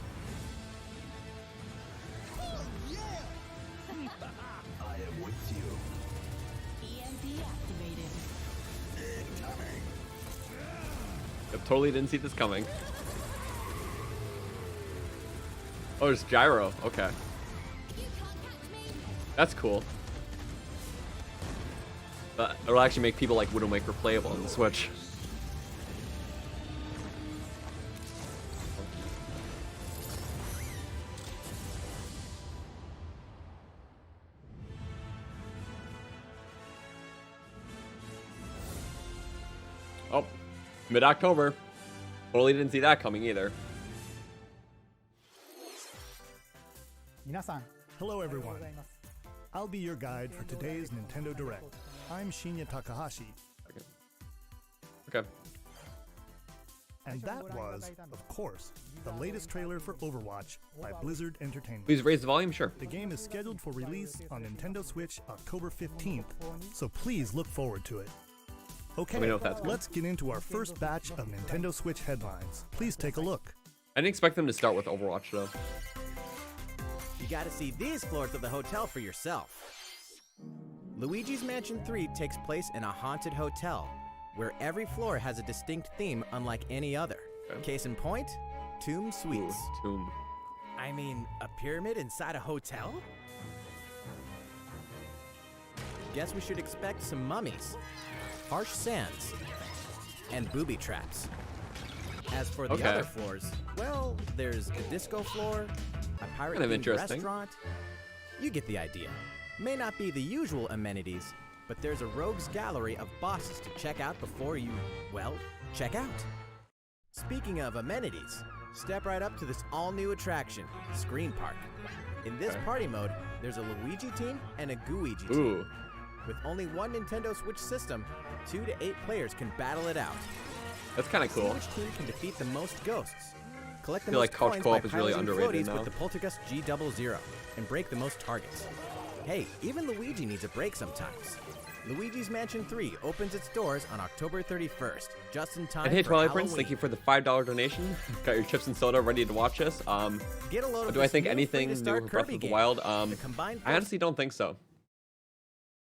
Yep, totally didn't see this coming. Oh, there's gyro. Okay. That's cool. But it'll actually make people like Widowmaker playable on the Switch. Oh, mid-October. Totally didn't see that coming either. Hello everyone. I'll be your guide for today's Nintendo Direct. I'm Shinya Takahashi. Okay. And that was, of course, the latest trailer for Overwatch by Blizzard Entertainment. Please raise the volume, sure. The game is scheduled for release on Nintendo Switch October 15th, so please look forward to it. Okay, Let me know if that's good. let's get into our first batch of Nintendo Switch headlines. Please take a look. I didn't expect them to start with Overwatch, though. You gotta see these floors of the hotel for yourself. Luigi's Mansion 3 takes place in a haunted hotel, where every floor has a distinct theme unlike any other. Okay. Case in point, Tomb Suites. Ooh, Tomb. I mean, a pyramid inside a hotel? Guess we should expect some mummies, harsh sands, and booby traps. As for the Okay. other floors, well, there's a disco floor, a pirate Kind of themed interesting. restaurant. You get the idea. May not be the usual amenities, but there's a rogues gallery of bosses to check out before you, well, check out. Speaking of amenities, step right up to this all-new attraction, Screen Park. In this Okay. party mode, there's a Luigi team and a Gooigi team. Ooh. With only one Nintendo Switch system, 2 to 8 players can battle it out. That's kind of See cool. which team can defeat the most ghosts. Collect the I feel most like couch coins co-op by is really piloting underrated floaties now. with the Poltergust G00 and break the most targets. Hey, even Luigi needs a break sometimes. Luigi's Mansion 3 opens its doors on October 31st, just in time And hey, for Twilight Halloween. Prince, thank you for the $5 donation. Got your chips and soda ready to watch this. Get a load of Do I this think new anything new free-to-start with Breath Kirby of the game. Wild? The combined I honestly don't think so.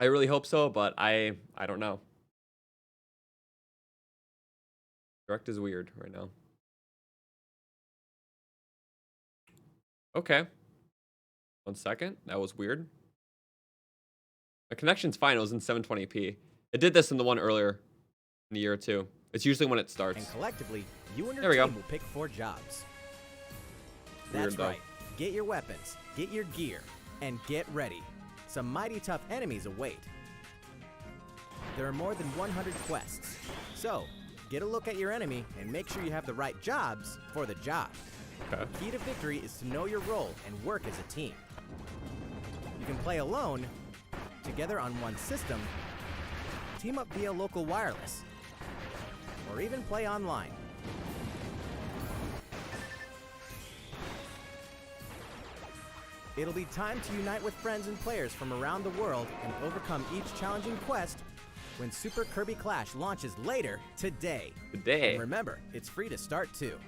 I really hope so, but I don't know. Direct is weird right now. Okay. 1 second. That was weird. My connection's fine. It was in 720p. It did this in the one earlier in the year or two. It's usually when it starts. And collectively, you and There your we go. team will pick 4 jobs. Weird, That's though. right. Get your weapons, get your gear, and get ready. Some mighty tough enemies await. There are more than 100 quests. So, get a look at your enemy and make sure you have the right jobs for the job. Okay. Key to victory is to know your role and work as a team. You can play alone, together on one system, team up via local wireless, or even play online. It'll be time to unite with friends and players from around the world and overcome each challenging quest when Super Kirby Clash launches later today. Today. And remember, it's free to start too.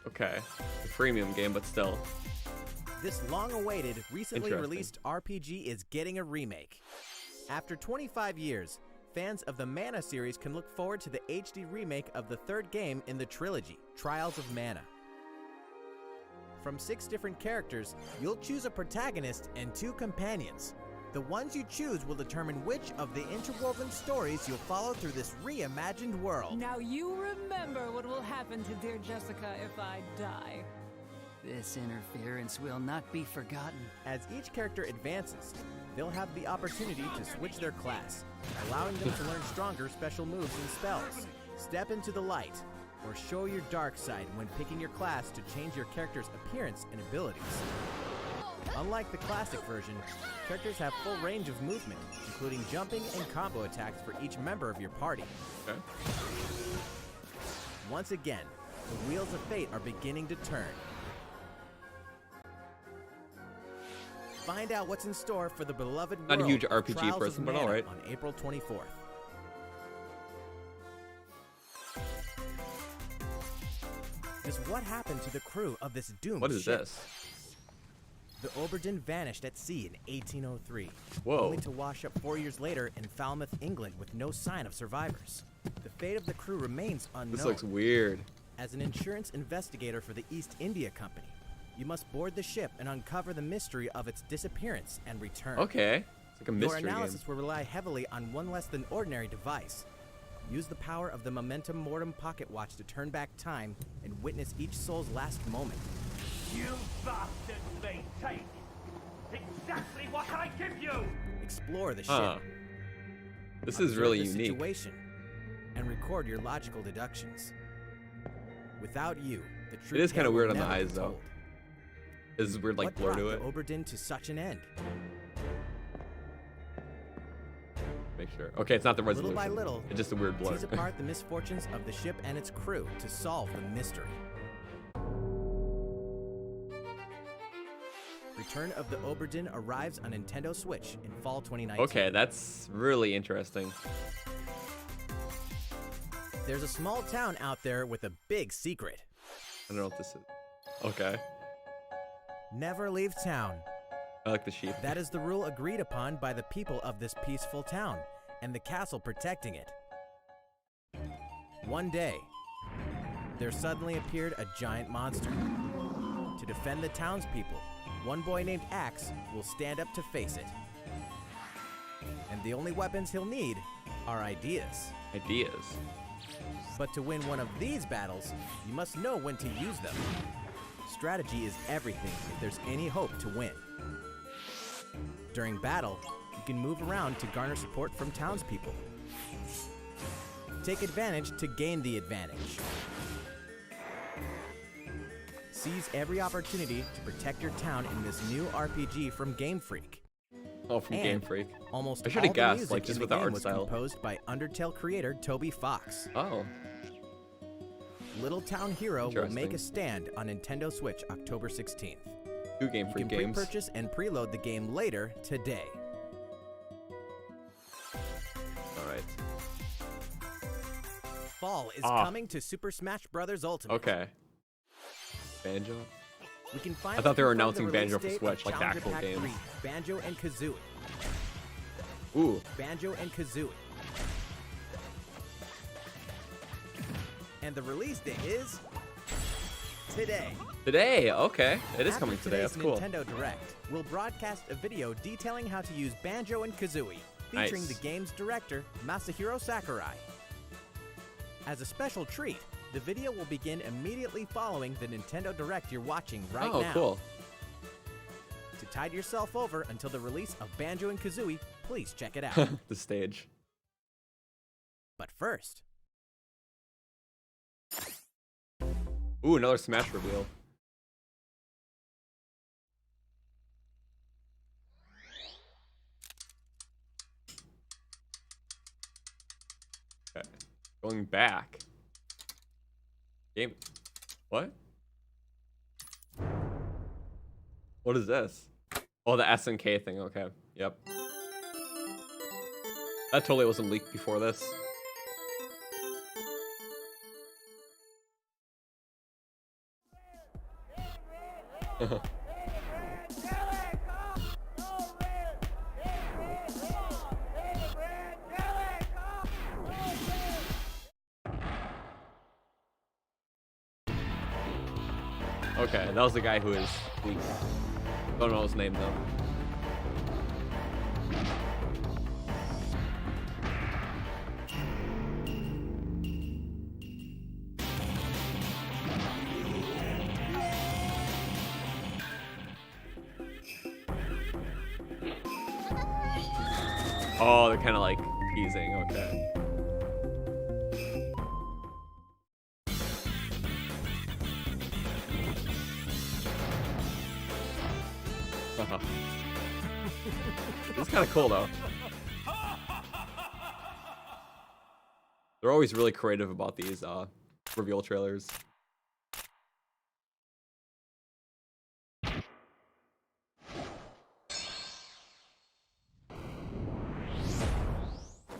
Okay. A freemium game, but still. This long-awaited, recently Interesting. released RPG is getting a remake. After 25 years, fans of the Mana series can look forward to the HD remake of the third game in the trilogy, Trials of Mana. From 6 different characters, you'll choose a protagonist and 2 companions. The ones you choose will determine which of the interwoven stories you'll follow through this reimagined world. Now you remember what will happen to dear Jessica if I die. This interference will not be forgotten. As each character advances, they'll have the opportunity to switch their class, allowing them to learn stronger special moves and spells. Step into the light, or show your dark side when picking your class to change your character's appearance and abilities. Unlike the classic version, characters have full range of movement, including jumping and combo attacks for each member of your party. Okay. Once again, the wheels of fate are beginning to turn. Find out what's in store for the beloved Not a world huge of RPG Trials of person, but Mana alright. on April 24th. Just what happened to the crew of this doomed What is ship? this? The Oberdin vanished at sea in 1803, Whoa. only to wash up 4 years later in Falmouth, England, with no sign of survivors. The fate of the crew remains unknown. This looks weird. As an insurance investigator for the East India Company, you must board the ship and uncover the mystery of its disappearance and return. Okay. It's like a Your mystery analysis game. will rely heavily on one less than ordinary device. Use the power of the Momentum Mortem pocket watch to turn back time and witness each soul's last moment. You bastards may take exactly what I give you! Explore the ship. Huh. This is Observe really the unique. situation, and record your logical deductions. Without you, the truth is kinda will weird on the never be eyes, though. told. This is weird, like, What blur brought to the it. Oberdin to such an end? Make sure. Okay, it's not the Little resolution. by little, It's just a weird blur. tease apart the misfortunes of the ship and its crew to solve the mystery. Return of the Oberdin arrives on Nintendo Switch in fall 2019. Okay, that's really interesting. There's a small town out there with a big secret. I don't know what this is. Okay. Never leave town. I like the sheep. That is the rule agreed upon by the people of this peaceful town and the castle protecting it. One day, there suddenly appeared a giant monster. To defend the townspeople, one boy named Axe will stand up to face it. And the only weapons he'll need are ideas. Ideas. But to win one of these battles, you must know when to use them. Strategy is everything if there's any hope to win. During battle, you can move around to garner support from townspeople. Take advantage to gain the advantage. Seize every opportunity to protect your town in this new RPG from Game Freak. Oh, from And Game Freak. Almost I shoulda all the guessed, music like, just in with the the game art was style. composed by Undertale creator Toby Fox. Oh. Little Town Hero will make Interesting. a stand on Nintendo Switch October 16th. 2 Game You Freak can games. pre-purchase and preload the game later today. Alright. Fall is Ah. coming to Super Smash Bros. Ultimate. Okay. Banjo? We can I thought they were announcing Banjo for release date Switch, of like the Challenger actual Pack game. 3, Banjo and Kazooie. Ooh. Banjo and Kazooie. And the release date is today. Today, okay. It is After coming today, that's today's cool. Nintendo Direct, we'll broadcast a video detailing how to use Banjo and Kazooie, featuring Nice. the game's director, Masahiro Sakurai. As a special treat, the video will begin immediately following the Nintendo Direct you're watching right Oh, now. cool. To tide yourself over until the release of Banjo and Kazooie, please check it out. The stage. But first, Ooh, another Smash reveal. Okay. Going back. Game. What? What is this? Oh, the SNK thing. Okay. Yep. That totally wasn't leaked before this. Okay, that was the guy who is leaked. Don't know his name though. Oh, they're kind of like teasing. Okay. This is kind of cool though. They're always really creative about these reveal trailers.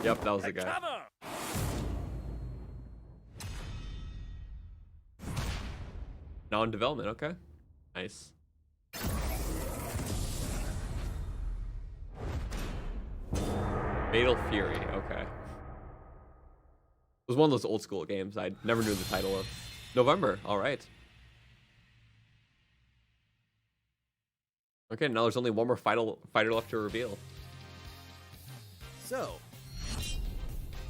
Yep, that was the guy. Now in development, okay. Nice. Fatal Fury, okay. It was one of those old school games I never knew the title of. November, alright. Okay, now there's only one more fighter left to reveal. So,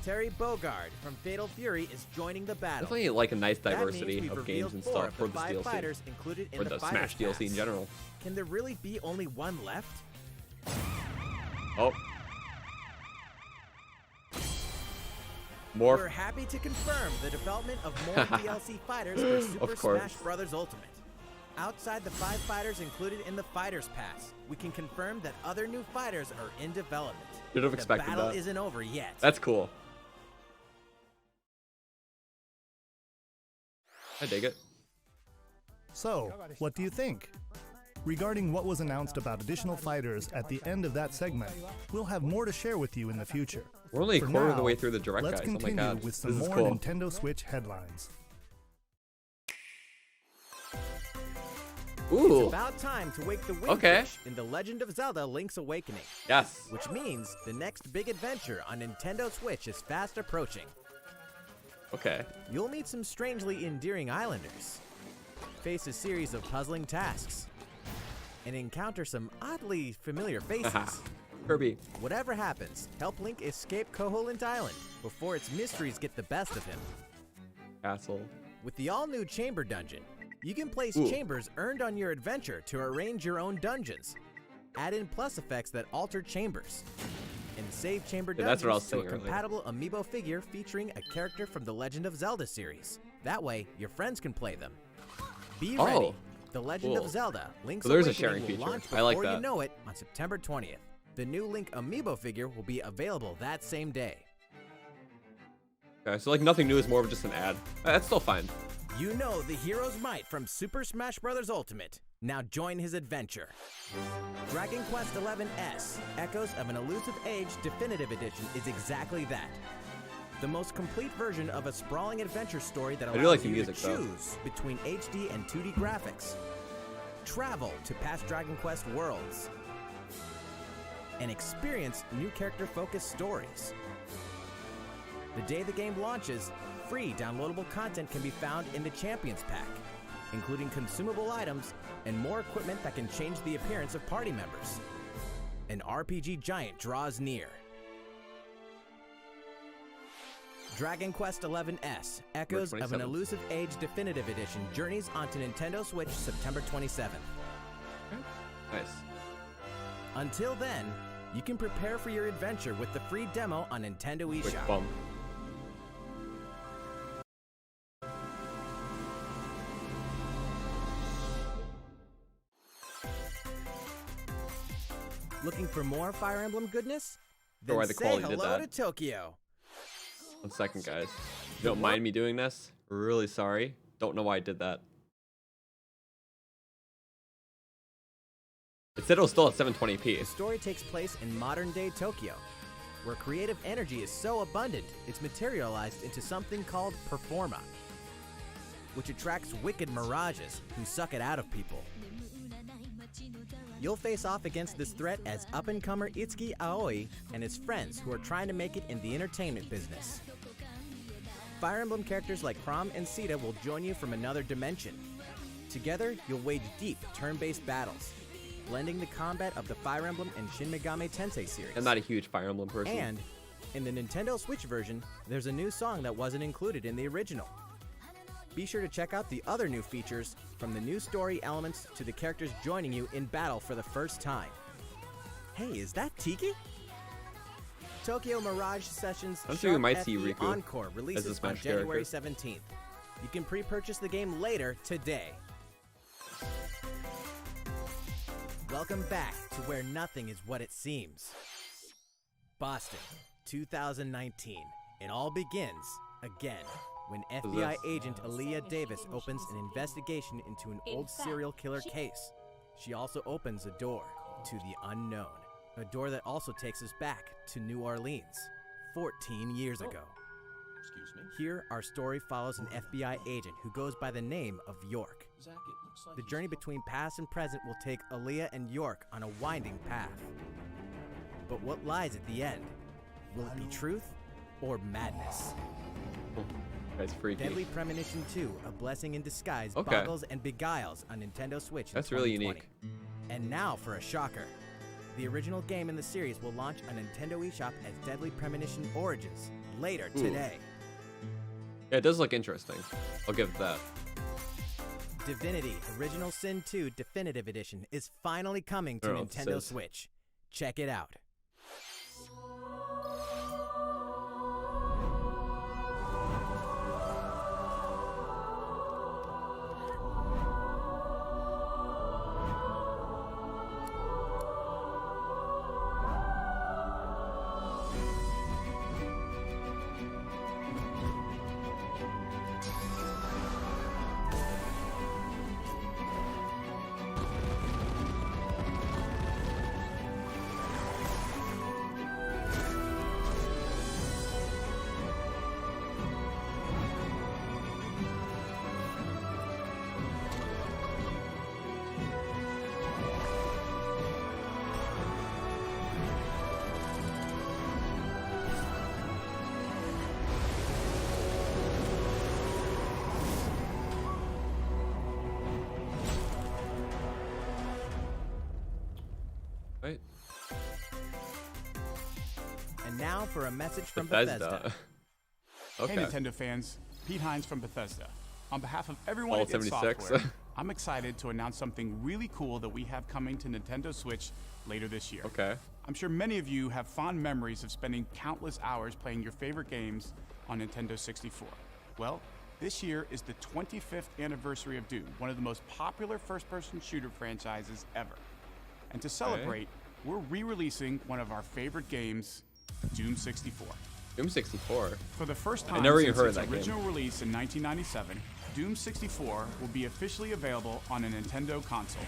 Terry Bogard from Fatal Fury is joining the battle. Definitely like a nice That means diversity we've of games revealed and 4 stuff of for the this 5 DLC. fighters included in Or the the Fighters Smash DLC in Pass. general. Can there really be only one left? Oh. More. We're happy to confirm the development of more DLC fighters for Super course. Smash Bros. Ultimate. Outside the 5 fighters included in the Fighters Pass, we can confirm that other new fighters are in development. Should have expected the battle that. isn't over yet. That's cool. I dig it. So, what do you think? Regarding what was announced about additional fighters at the end of that segment, we'll have more to share with you in the future. We're only a For quarter of the now, way through the direct, let's guys. Oh my continue god. with some This is more cool. Nintendo Switch headlines. Ooh. It's about time to wake the Okay. Windfish in The Legend of Zelda Link's Awakening. Yes. Which means the next big adventure on Nintendo Switch is fast approaching. Okay. You'll meet some strangely endearing islanders, face a series of puzzling tasks, and encounter some oddly familiar faces. Kirby. Whatever happens, help Link escape Koholint Island before its mysteries get the best of him. Castle. With the all-new Chamber Dungeon, you can place Ooh. chambers earned on your adventure to arrange your own dungeons. Add in plus effects that alter chambers. And save chamber Yeah, that's what I was dungeons to a saying earlier. compatible amiibo figure featuring a character from the Legend of Zelda series. That way, your friends can play them. Be Oh, ready. The Legend cool. of Zelda Link's So there's a Awakening sharing will feature. launch I like before you that. know it on September 20th. The new Link amiibo figure will be available that same day. Okay, so like nothing new is more of just an ad. That's still fine. You know the hero's might from Super Smash Bros. Ultimate. Now join his adventure. Dragon Quest XI S, Echoes of an Elusive Age Definitive Edition is exactly that. The most complete version of a sprawling adventure story that I do allows like the you music, to though. choose between HD and 2D graphics. Travel to past Dragon Quest worlds. And experience new character-focused stories. The day the game launches, free downloadable content can be found in the Champions Pack, including consumable items and more equipment that can change the appearance of party members. An RPG giant draws near. Dragon Quest XI S, Echoes of an 27th. Elusive Age Definitive Edition journeys onto Nintendo Switch September 27th. Nice. Until then, you can prepare for your adventure with the free demo on Nintendo Quick eShop. bump. Looking for more Fire Emblem goodness? Don't know why Then the say quality did hello that. to Tokyo. 1 second, guys. You don't mind me doing this? Really sorry. Don't know why I did that. It said it was still at The 720p. story takes place in modern-day Tokyo, where creative energy is so abundant it's materialized into something called Performa, which attracts wicked mirages who suck it out of people. You'll face off against this threat as up-and-comer Itsuki Aoi and his friends who are trying to make it in the entertainment business. Fire Emblem characters like Chrom and Sita will join you from another dimension. Together, you'll wage deep turn-based battles, blending the combat of the Fire Emblem and Shin Megami Tensei series. I'm not a huge Fire Emblem person. And in the Nintendo Switch version, there's a new song that wasn't included in the original. Be sure to check out the other new features, from the new story elements to the characters joining you in battle for the first time. Hey, is that Tiki? Tokyo Mirage Sessions I'm sure we Sharp might see FE Riku Encore as releases the on Smash January character. 17th. You can pre-purchase the game later today. Welcome back to where nothing is what it seems. Boston, 2019. It all begins again when FBI agent Aaliyah Davis opens an investigation into an old serial killer case. She also opens a door to the unknown, a door that also takes us back to New Orleans, 14 years ago. Excuse me? Here, our story follows an FBI agent who goes by the name of York. Zach, it looks like The journey between past and present will take Aaliyah and York on a winding path. But what lies at the end? Will it be truth or madness? That's freaky. Deadly Premonition 2, A Blessing in Disguise, Okay. boggles and beguiles on Nintendo Switch in That's really 2020. unique. And now for a shocker. The original game in the series will launch on Nintendo eShop as Deadly Premonition Origins later today. Yeah, it does look interesting. I'll give it that. Divinity Original Sin 2 Definitive Edition is finally coming to I don't know what Nintendo this is. Switch. Check it out. Right? And now for a message from Bethesda. Bethesda. Okay. Hey Nintendo fans, Pete Hines from Bethesda. On behalf of everyone Fallout at id 76. Software, I'm excited to announce something really cool that we have coming to Nintendo Switch later this year. Okay. I'm sure many of you have fond memories of spending countless hours playing your favorite games on Nintendo 64. Well, this year is the 25th anniversary of Doom, one of the most popular first-person shooter franchises ever. And to celebrate, we're re-releasing one of our favorite games, Doom 64. Doom 64. For the first I time never even since heard its of that game. original release in 1997, Doom 64 will be officially available on a Nintendo console.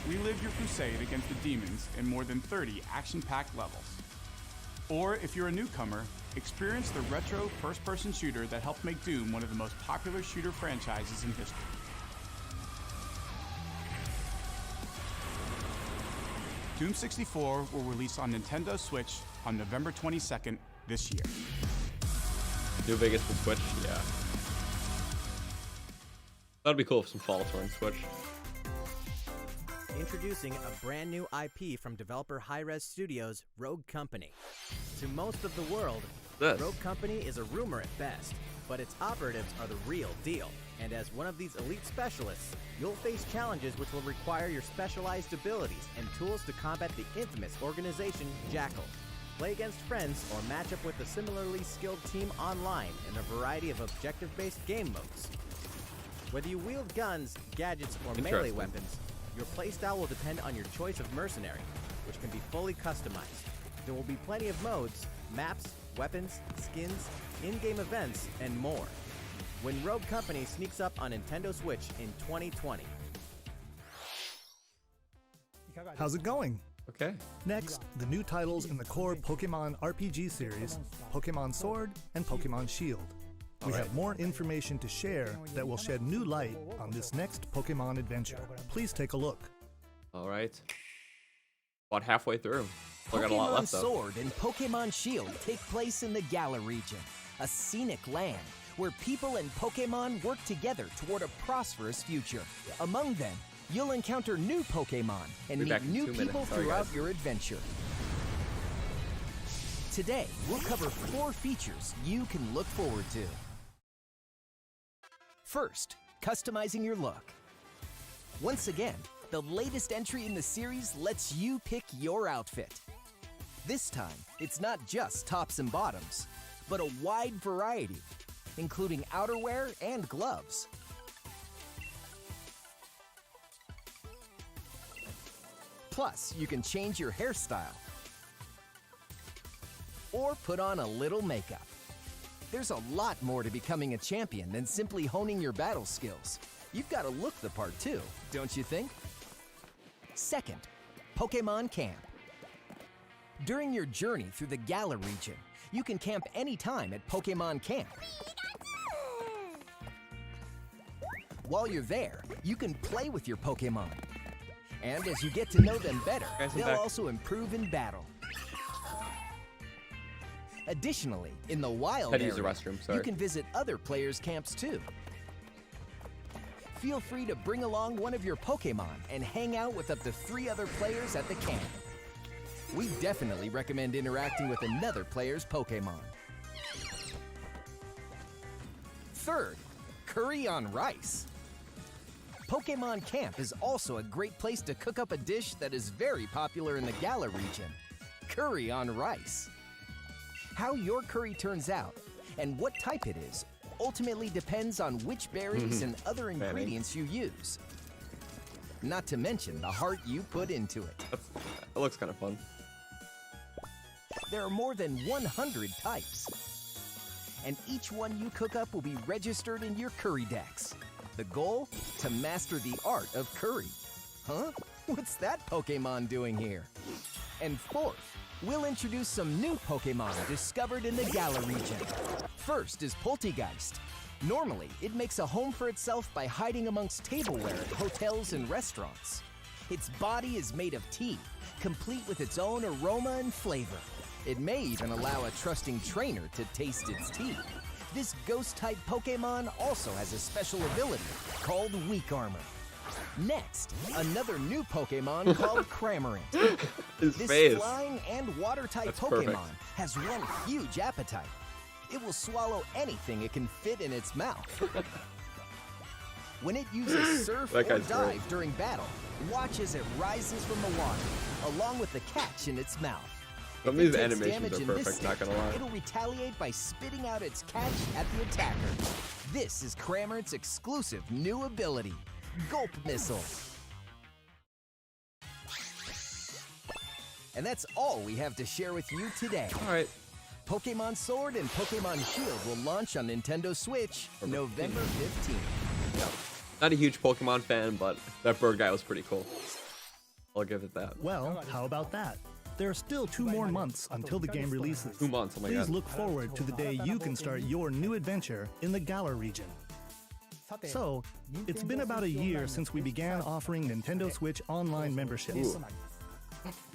Relive your crusade against the demons in more than 30 action-packed levels. Or if you're a newcomer, experience the retro first-person shooter that helped make Doom one of the most popular shooter franchises in history. Doom 64 will release on Nintendo Switch on November 22nd this year. New Vegas for Switch? Yeah. That'd be cool if some Fallout were on Switch. Introducing a brand new IP from developer Hi-Rez Studios, Rogue Company. To most of the world, This. Rogue Company is a rumor at best, but its operatives are the real deal. And as one of these elite specialists, you'll face challenges which will require your specialized abilities and tools to combat the infamous organization Jackal. Play against friends or match up with a similarly skilled team online in a variety of objective-based game modes. Whether you wield guns, gadgets, or melee Interesting. weapons, your playstyle will depend on your choice of mercenary, which can be fully customized. There will be plenty of modes, maps, weapons, skins, in-game events, and more. When Rogue Company sneaks up on Nintendo Switch in 2020. How's it going? Okay. Next, the new titles in the core Pokemon RPG series, Pokemon Sword and Pokemon Shield. We have more information to share that will shed new light on this next Pokemon adventure. Please take a look. All right. About halfway through. Still got a lot Pokemon left though. Sword and Pokemon Shield take place in the Galar region, a scenic land where people and Pokemon work together toward a prosperous future. Among them, you'll encounter new Pokemon and Be back meet in new 2 people minutes. Sorry, throughout guys. your adventure. Today, we'll cover 4 features you can look forward to. First, customizing your look. Once again, the latest entry in the series lets you pick your outfit. This time, it's not just tops and bottoms, but a wide variety, including outerwear and gloves. Plus, you can change your hairstyle or put on a little makeup. There's a lot more to becoming a champion than simply honing your battle skills. You've got to look the part too, don't you think? Second, Pokemon Camp. During your journey through the Galar region, you can camp anytime at Pokemon Camp. While you're there, you can play with your Pokemon. And as you get to know them better, they'll also improve in battle. Additionally, in the wild Had to area, use the restroom, sorry. you can visit other players' camps too. Feel free to bring along one of your Pokemon and hang out with up to 3 other players at the camp. We definitely recommend interacting with another player's Pokemon. Third, curry on rice. Pokemon Camp is also a great place to cook up a dish that is very popular in the Galar region, curry on rice. How your curry turns out and what type it is ultimately depends on which berries and other ingredients you use. Not to mention the heart you put into it. It looks kind of fun. There are more than 100 types. And each one you cook up will be registered in your curry decks. The goal? To master the art of curry. Huh? What's that Pokemon doing here? And fourth, we'll introduce some new Pokemon discovered in the Galar region. First is Poltegeist. Normally, it makes a home for itself by hiding amongst tableware at hotels and restaurants. Its body is made of tea, complete with its own aroma and flavor. It may even allow a trusting trainer to taste its tea. This ghost-type Pokemon also has a special ability called Weak Armor. Next, another new Pokemon called Cramorant. His This face. flying and water-type That's Pokemon perfect. has one huge appetite. It will swallow anything it can fit in its mouth. When it uses surf or That guy's dive great. during battle, watch as it rises from the water, along with the catch in its mouth. Some of If it these takes animations damage are in this perfect, not stage, gonna lie. it'll retaliate by spitting out its catch at the attacker. This is Cramorant's exclusive new ability, Gulp Missile. And that's all we have to share with you today. All right. Pokemon Sword and Pokemon Shield will launch on Nintendo Switch November 15th. Not a huge Pokemon fan, but that bird guy was pretty cool. I'll give it that. Well, how about that? There are still 2 more months until the game releases. 2 months, oh my Please god. look forward to the day you can start your new adventure in the Galar region. So, it's been about a year since we began offering Nintendo Switch Online memberships. Ooh.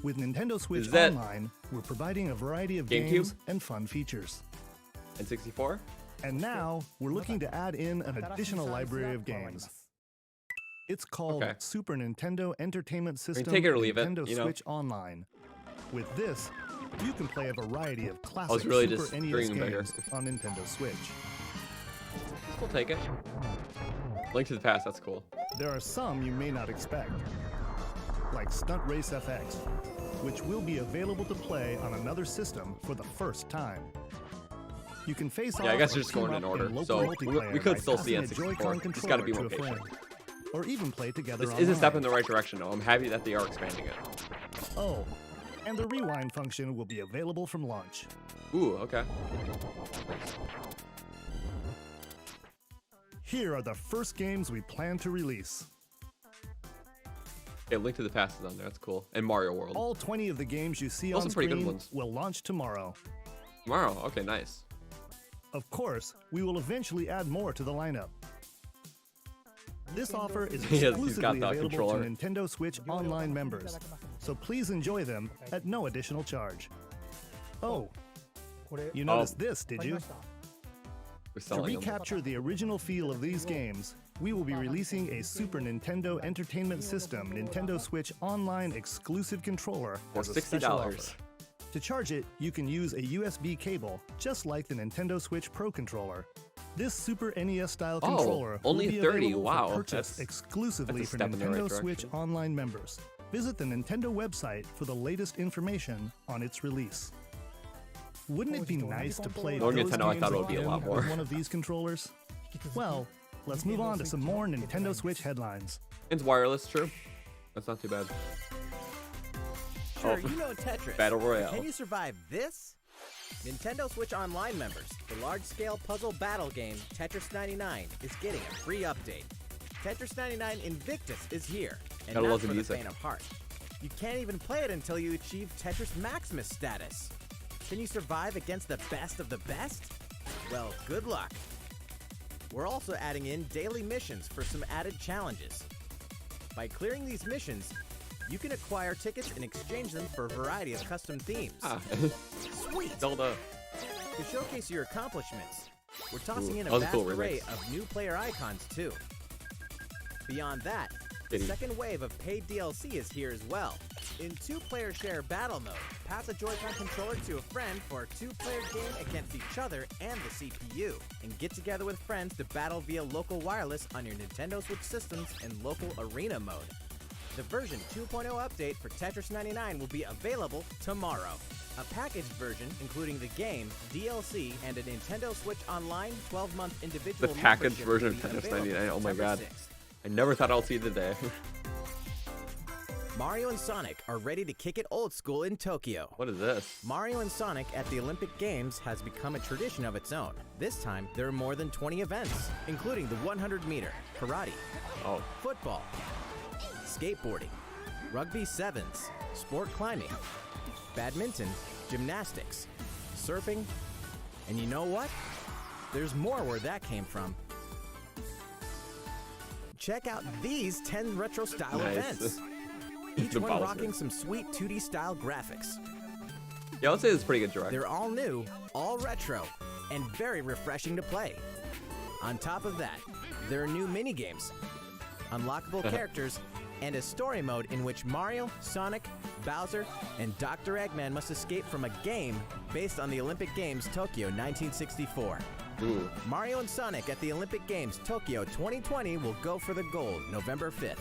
With Nintendo Switch Is that Online, we're providing a variety of GameCube? games and fun features. And 64? And now, we're looking to add in an additional library of games. It's called Okay. Super Nintendo Entertainment System take it or leave it, Nintendo you know? Switch Online. With this, you can play a variety of classic was really Super just NES dreaming bigger. games on Nintendo Switch. We'll take it. Link to the Past, that's cool. There are some you may not expect, like Stunt Race FX, which will be available to play on another system for the first time. You can face off Yeah, I guess or they're just team going in up order, local so we multiplayer could by still see passing a N64. Joy-Con Just gotta be controller more to a patient. friend, or even play together This online. is a step in the right direction, though. I'm happy that they are expanding it. Oh, and the rewind function will be available from launch. Ooh, okay. Here are the first games we plan to release. Okay, Link to the Past is on there. That's cool. And Mario World. All 20 of the games you see Those on are pretty good screen ones. will launch tomorrow. Tomorrow. Okay, nice. Of course, we will eventually add more to the lineup. This offer is He's got exclusively the available controller. to Nintendo Switch Online members, so please enjoy them at no additional charge. Oh, you noticed this, did you? We're To selling them. recapture the original feel of these games, we will be releasing a Super Nintendo Entertainment System Nintendo Switch Online exclusive controller For as a special $60. offer. To charge it, you can use a USB cable, just like the Nintendo Switch Pro controller. This Super NES-style Oh, controller only will be 30, available wow, for purchase that's exclusively a for step in the right Nintendo Switch direction. Online members. Visit the Nintendo website for the latest information on its release. Wouldn't it be nice to play Knowing those Nintendo, I games thought it would be a again lot more. with one of these controllers? Well, let's move on to some more Nintendo Switch headlines. It's wireless, true. That's not too bad. Sure, Oh. you know Tetris. Battle but Royale. Can you survive this? Nintendo Switch Online members, the large-scale puzzle battle game Tetris 99 is getting a free update. Tetris 99 Invictus is here, and Gotta not love the for the music. faint of heart. You can't even play it until you achieve Tetris Maximus status. Can you survive against the best of the best? Well, good luck. We're also adding in daily missions for some added challenges. By clearing these missions, you can acquire tickets and exchange them for a variety of custom themes. Sweet! Zelda. To showcase your accomplishments, we're tossing in that a was a vast cool array remix. of new player icons too. Beyond that, the Pity. second wave of paid DLC is here as well. In two-player share battle mode, pass a Joy-Con controller to a friend for a two-player game against each other and the CPU, and get together with friends to battle via local wireless on your Nintendo Switch systems in local arena mode. The version 2.0 update for Tetris 99 will be available tomorrow. A packaged version including the game, DLC, and a Nintendo Switch Online 12-month The individual packaged membership version will of be Tetris available 99. Oh my September god. 6th. I never thought I'll see the day. Mario and Sonic are ready to kick it old school in Tokyo. What is this? Mario and Sonic at the Olympic Games has become a tradition of its own. This time, there are more than 20 events, including the 100-meter, karate, football, skateboarding, rugby sevens, sport climbing, badminton, gymnastics, surfing, and you know what? There's more where that came from. Check out these 10 retro-style Nice. events. Each The one Bowser. rocking some sweet 2D-style graphics. Yeah, let's say it's pretty good direct. They're all new, all retro, and very refreshing to play. On top of that, there are new mini-games, unlockable characters, and a story mode in which Mario, Sonic, Bowser, and Dr. Eggman must escape from a game based on the Olympic Games Tokyo 1964. Ooh. Mario and Sonic at the Olympic Games Tokyo 2020 will go for the gold November 5th.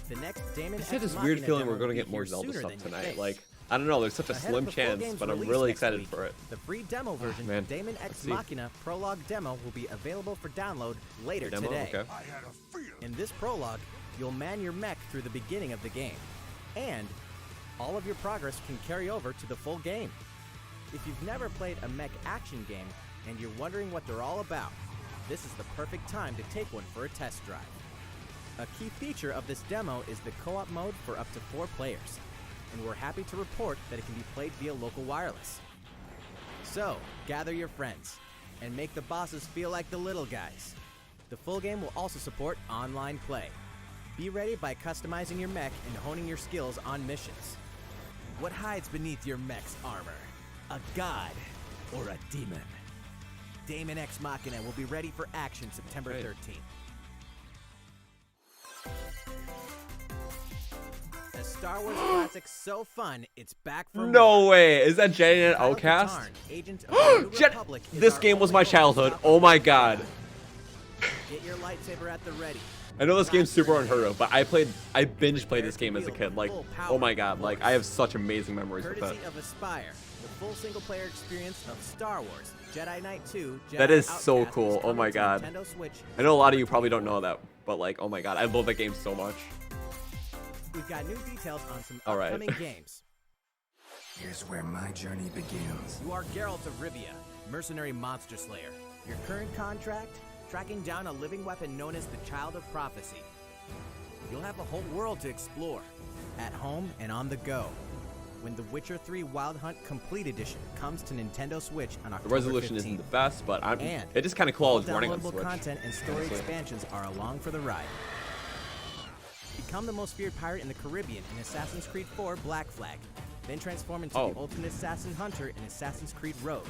The next Damon I just had X this weird Machina feeling demo we're going to will get be more here Zelda sooner stuff than you tonight. think. Like, I don't know, there's such a Ahead of slim the full chance, game's but I'm release really next excited week, for it. The free demo version man. of Damon X Let's see. Machina Prologue Demo will be available for download later Demo? today. Okay. In this prologue, you'll man your mech through the beginning of the game, and all of your progress can carry over to the full game. If you've never played a mech action game and you're wondering what they're all about, this is the perfect time to take one for a test drive. A key feature of this demo is the co-op mode for up to 4 players, and we're happy to report that it can be played via local wireless. So, gather your friends, and make the bosses feel like the little guys. The full game will also support online play. Be ready by customizing your mech and honing your skills on missions. What hides beneath your mech's armor? A god or a demon? Damon X Machina will be ready for action September 13th. A Star Wars classic so fun, it's back for No more. way! Is that Jen and Kyle Outcast? Katarn, Agent of the New Jen, Republic, is this our game was only my hope childhood. to Oh my stop god. Get your lightsaber at the ready. I know this game's super unheard of, but I binge played this game as a kid. Like, oh my god, like I have such amazing memories with Courtesy it. of Aspire, the full single-player experience of Star Wars, Jedi Knight 2, Jedi That is so Outcast cool. is Oh my coming to god. Nintendo Switch. I know a lot of you probably don't know that, but like, oh my god, I love that game so much. We've got new details on some All right. upcoming games. Here's where my journey begins. You are Geralt of Rivia, mercenary monster slayer. Your current contract? Tracking down a living weapon known as the Child of Prophecy. You'll have a whole world to explore, at home and on the go, when The Witcher 3 Wild Hunt Complete Edition comes to Nintendo Switch on The October resolution 15th. isn't the best, but And it is kind of cool. all It's running on downloadable Switch. content and story honestly. expansions are along for the ride. Become the most feared pirate in the Caribbean in Assassin's Creed 4 Black Flag. Then transform into the ultimate assassin hunter in Assassin's Creed Rogue.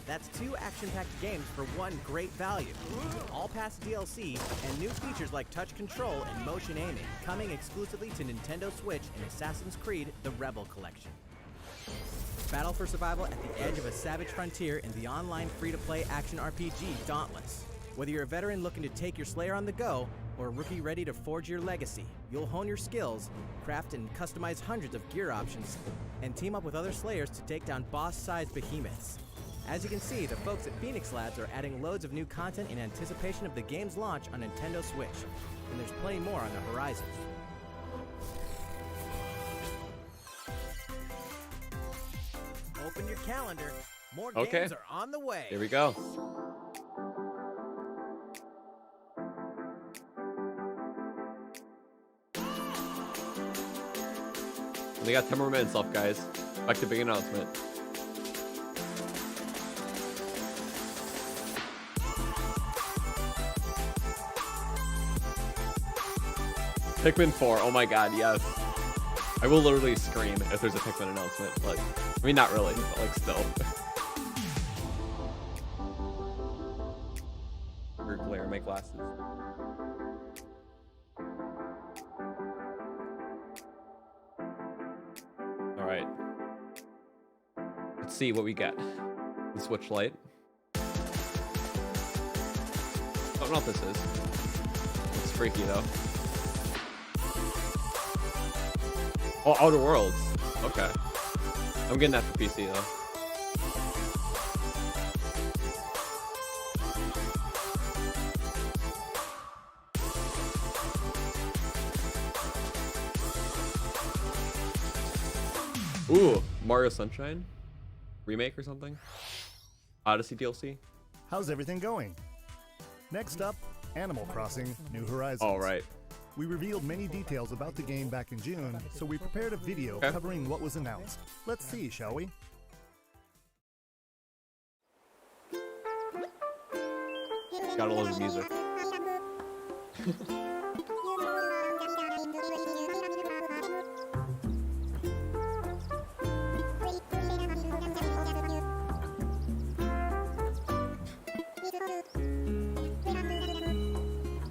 That's 2 action-packed games for one great value. With all past DLC and new features like touch control and motion aiming coming exclusively to Nintendo Switch in Assassin's Creed The Rebel Collection. Battle for survival at the edge of a savage frontier in the online free-to-play action RPG Dauntless. Whether you're a veteran looking to take your Slayer on the go, or a rookie ready to forge your legacy, you'll hone your skills, craft and customize hundreds of gear options, and team up with other Slayers to take down boss-sized behemoths. As you can see, the folks at Phoenix Labs are adding loads of new content in anticipation of the game's launch on Nintendo Switch. and there's plenty more on the horizon. Open your calendar. More Okay. games are on the way. Here we go. We got 10 more minutes left, guys. Back to big announcement. Pikmin 4. Oh my god, yes. I will literally scream if there's a Pikmin announcement. Like, I mean, not really, but like still. Glare my glasses. All right. Let's see what we get. The Switch Lite. I don't know what this is. It's freaky though. Oh, Outer Worlds. Okay. I'm getting that for PC though. Ooh, Mario Sunshine remake or something? Odyssey DLC? How's everything going? Next up, Animal Crossing New Horizons. All right. We revealed many details about the game back in June, so we prepared a video covering what was announced. Let's see, shall we? Gotta love the music.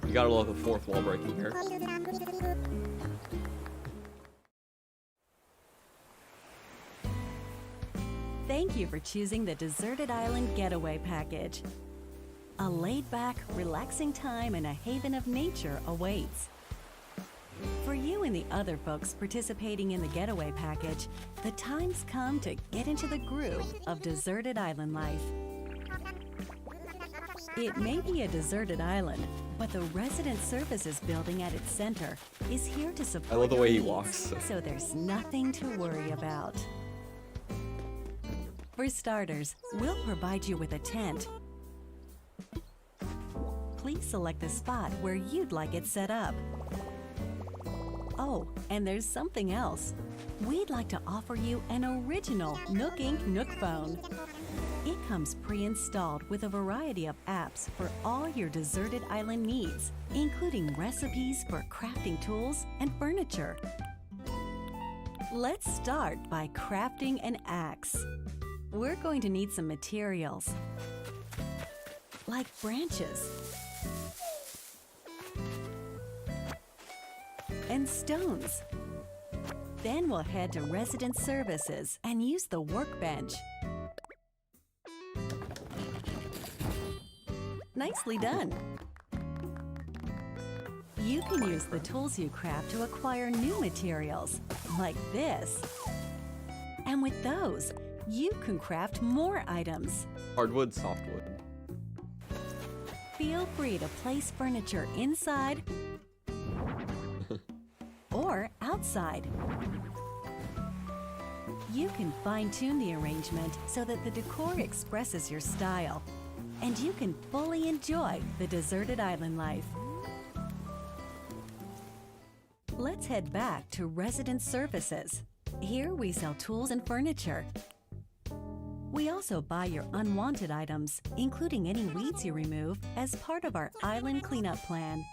You gotta love the fourth wall breaking here. Thank you for choosing the Deserted Island Getaway Package. A laid-back, relaxing time and a haven of nature awaits. For you and the other folks participating in the Getaway Package, the time's come to get into the groove of deserted island life. It may be a deserted island, but the Resident Services building at its center is here to support I love the way he your needs, walks. so there's nothing to worry about. For starters, we'll provide you with a tent. Please select the spot where you'd like it set up. Oh, and there's something else. We'd like to offer you an original Nook Inc. Nook phone. It comes pre-installed with a variety of apps for all your deserted island needs, including recipes for crafting tools and furniture. Let's start by crafting an axe. We're going to need some materials, like branches and stones. Then we'll head to Resident Services and use the workbench. Nicely done. You can use the tools you craft to acquire new materials, like this. And with those, you can craft more items. Hardwood, softwood. Feel free to place furniture inside or outside. You can fine-tune the arrangement so that the decor expresses your style, and you can fully enjoy the deserted island life. Let's head back to Resident Services. Here we sell tools and furniture. We also buy your unwanted items, including any weeds you remove, as part of our island cleanup plan.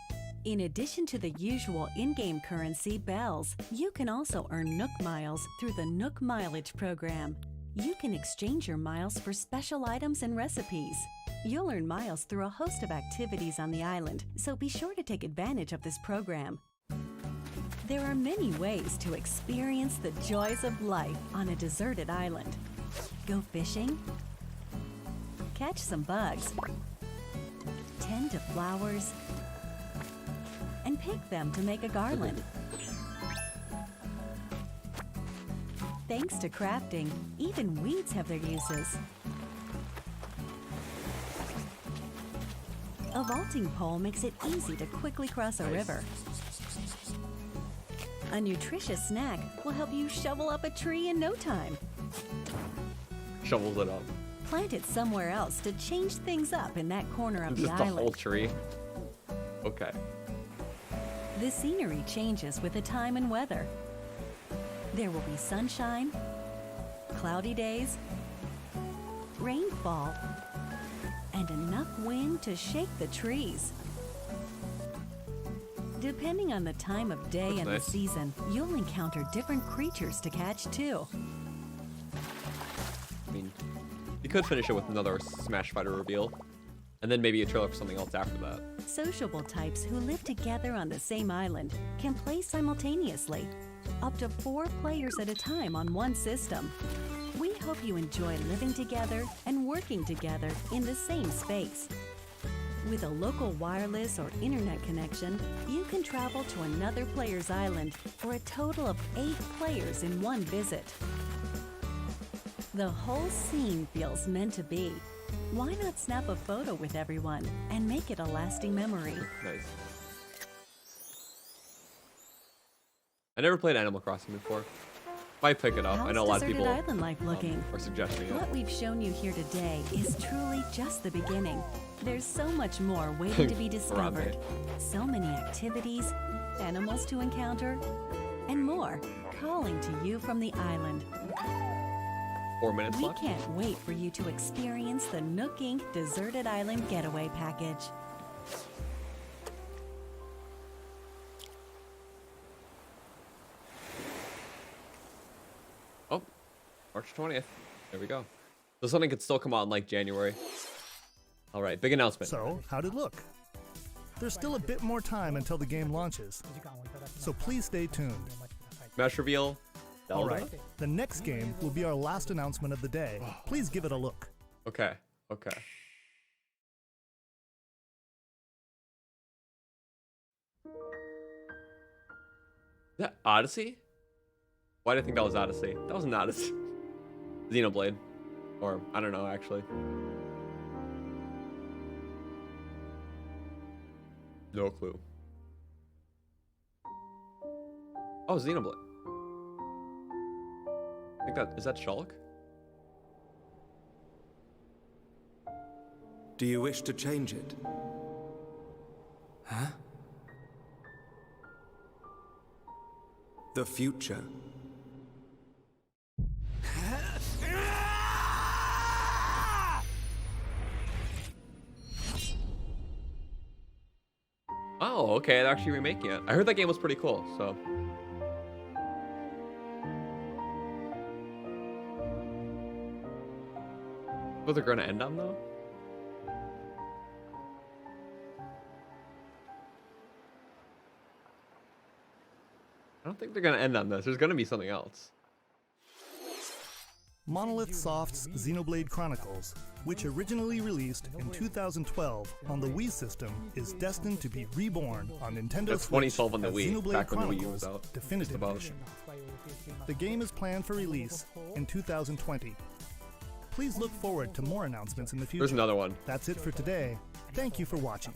In addition to the usual in-game currency, bells, you can also earn Nook Miles through the Nook Mileage program. You can exchange your miles for special items and recipes. You'll earn miles through a host of activities on the island, so be sure to take advantage of this program. There are many ways to experience the joys of life on a deserted island. Go fishing, catch some bugs, tend to flowers, and pick them to make a garland. Thanks to crafting, even weeds have their uses. A vaulting pole makes it easy to quickly cross a river. A nutritious snack will help you shovel up a tree in no time. Shovels it up. Plant it somewhere else to change things up in that corner of the Just the island. whole tree. Okay. The scenery changes with the time and weather. There will be sunshine, cloudy days, rainfall, and enough wind to shake the trees. Depending on the time of day That's and nice. the season, you'll encounter different creatures to catch too. I mean, you could finish it with another Smash Fighter reveal, and then maybe a trailer for something else after that. Sociable types who live together on the same island can play simultaneously, up to 4 players at a time on one system. We hope you enjoy living together and working together in the same space. With a local wireless or internet connection, you can travel to another player's island for a total of 8 players in one visit. The whole scene feels meant to be. Why not snap a photo with everyone and make it a lasting memory? Nice. I never played Animal Crossing before. Might pick it up. I How's know a lot of deserted people island life looking? are suggesting it. What we've shown you here today is truly just the beginning. There's so much more waiting to be discovered. So many activities, animals to encounter, and more calling to you from the island. 4 minutes We left. can't wait for you to experience the Nook Inc. Deserted Island Getaway Package. Oh, March 20th. There we go. So something could still come out in like January. All right, big announcement. So, how'd it look? There's still a bit more time until the game launches, so please stay tuned. Smash reveal. All Zelda? right, the next game will be our last announcement of the day. Please give it a look. Okay. Okay. Is that Odyssey? Why did I think that was Odyssey? That wasn't Odyssey. Xenoblade. Or, I don't know, actually. No clue. Oh, Xenoblade. I think that, is that Shulk? Do you wish to change it? Huh? The future. Oh, okay, they're actually remaking it. I heard that game was pretty cool, so. What they're gonna end on though? I don't think they're gonna end on this. There's gonna be something else. Monolith Soft's Xenoblade Chronicles, which originally released in 2012 on the Wii system, is destined to be reborn on Nintendo That's Switch 2012 on the as Wii, Xenoblade back when the Wii Chronicles was out. Definitive Just about. Edition. The game is planned for release in 2020. Please look forward to more announcements in the future. There's another one. That's it for today. Thank you for watching.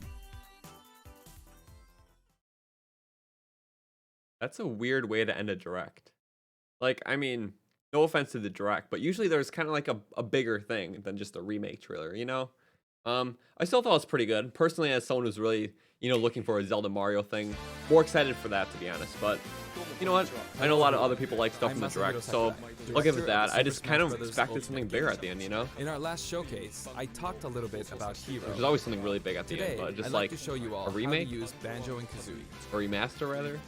That's a weird way to end a direct. Like, I mean, no offense to the direct, but usually there's kind of like a bigger thing than just a remake trailer, you know? I still thought it was pretty good. Personally, as someone who's really, you know, looking for a Zelda Mario thing, more excited for that, to be honest. But, you know what? I know a lot of other people like stuff in the direct, so I'll give it that. I just kind of expected something bigger at the end, you know? In our last showcase, I talked a little bit about Hero. There's always something really big at the Today, end, but just I'd like to show you all a remake? how to use Banjo and Kazooie. A remaster, rather?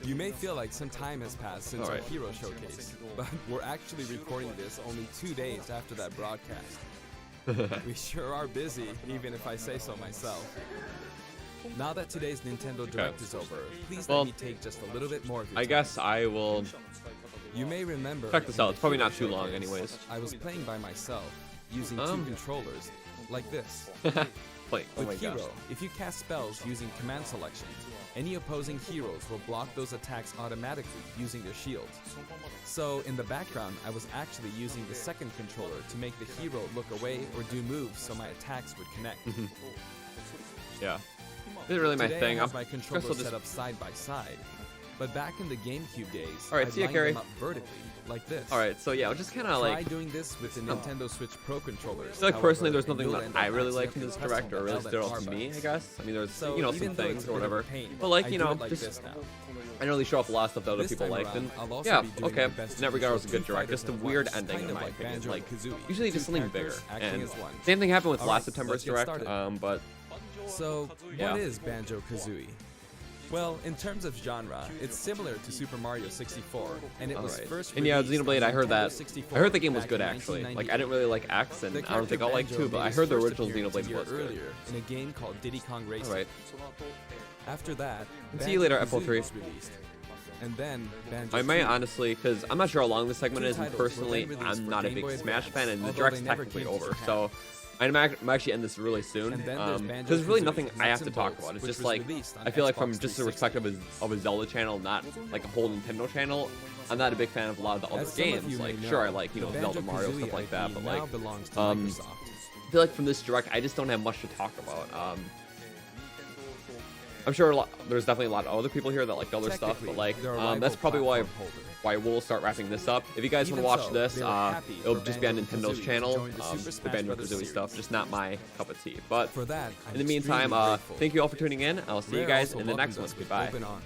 You may feel like some time has passed since All our right. Hero showcase, but we're actually recording this only 2 days after that broadcast. We sure are busy, even if I say so myself. Now that today's Nintendo Direct is over, please Well, let me take just a little bit more of your I time. guess I will You may remember. check this in out. the It's probably Hero not too long, showcase, anyways. I was playing by myself, using 2 controllers, like this. Wait, oh my With Hero, gosh. if you cast spells using command selection, any opposing heroes will block those attacks automatically using their shields. So in the background, I was actually using the second controller to make the hero look away or do moves so my attacks would connect. Yeah. This is really my Today thing. I have I'm my guess controller I'll just- set up side by side. But back in the GameCube days, All right, I see ya, lined Carrie. them up vertically, like this. All right, so yeah, I'll just kind of Try like. doing this with the Nintendo Switch Pro controllers. I feel like personally, However, there's nothing you'll that end up I really like from accidentally this pressing direct or the really L stood and out R to me, buttons. I guess. I mean, there's So you know even some though things it's or a bit of a whatever, pain, but like I you do know, it like just this now. I don't really show off a lot of stuff that other This people time liked, around, and I'll also yeah, be doing okay. my best In that to regard, it was a show good two direct. Just a fighters at weird once, ending, kind in of my like opinion. Banjo Like and Kazooie, usually two just something bigger. characters acting And as one. same thing happened with All last right, September's let's get direct. started. But So, yeah. what is Banjo-Kazooie? Well, in terms of genre, it's similar to Super Mario 64, and it was Alright. first And yeah, released Xenoblade, on I heard that. Nintendo 64 I heard the game was back good in actually. Like 1998. I didn't really like X, and The I don't think I'll like character 2, but Banjo I made heard the his original first appearance a Xenoblade year was good. earlier in a game called Diddy Kong Racing. Alright. After that, See you later, Banjo-Kazooie FL3. was released. And then Banjo I might 2. honestly, because I'm not sure how long this segment Two is, and titles were personally, then released I'm for not a Game big Boy Smash Advance, fan, and the although direct's they never technically came to over. Japan. So I'm actually end this really soon. And then there's Because there's really Banjo-Kazooie, nothing I have Nuts to and talk Bolts, about. It's which just was like released on I feel like from Xbox just the respect of a Zelda channel, not like a whole Nintendo channel. I'm not a big fan of a lot of the other As some of games. you Like may sure, I know, like the Zelda, Mario, Banjo-Kazooie stuff like that, IP but now like belongs to Microsoft. I feel like from this direct, I just don't have much to talk about. I'm sure there's definitely a lot of other people here that like the other stuff, but like they're a rival that's probably why platform holder. we'll start wrapping this up. If you guys want Even to watch so, this, they were happy it'll for just be on Nintendo's Banjo-Kazooie to channel. join the Super The Smash Banjo Brothers Kazooie series. stuff, just not my cup of tea. But For that, I'm in the meantime, extremely grateful. thank you all for tuning in. I'll see you Rare guys also in the next welcomes one. us with Goodbye. open arms.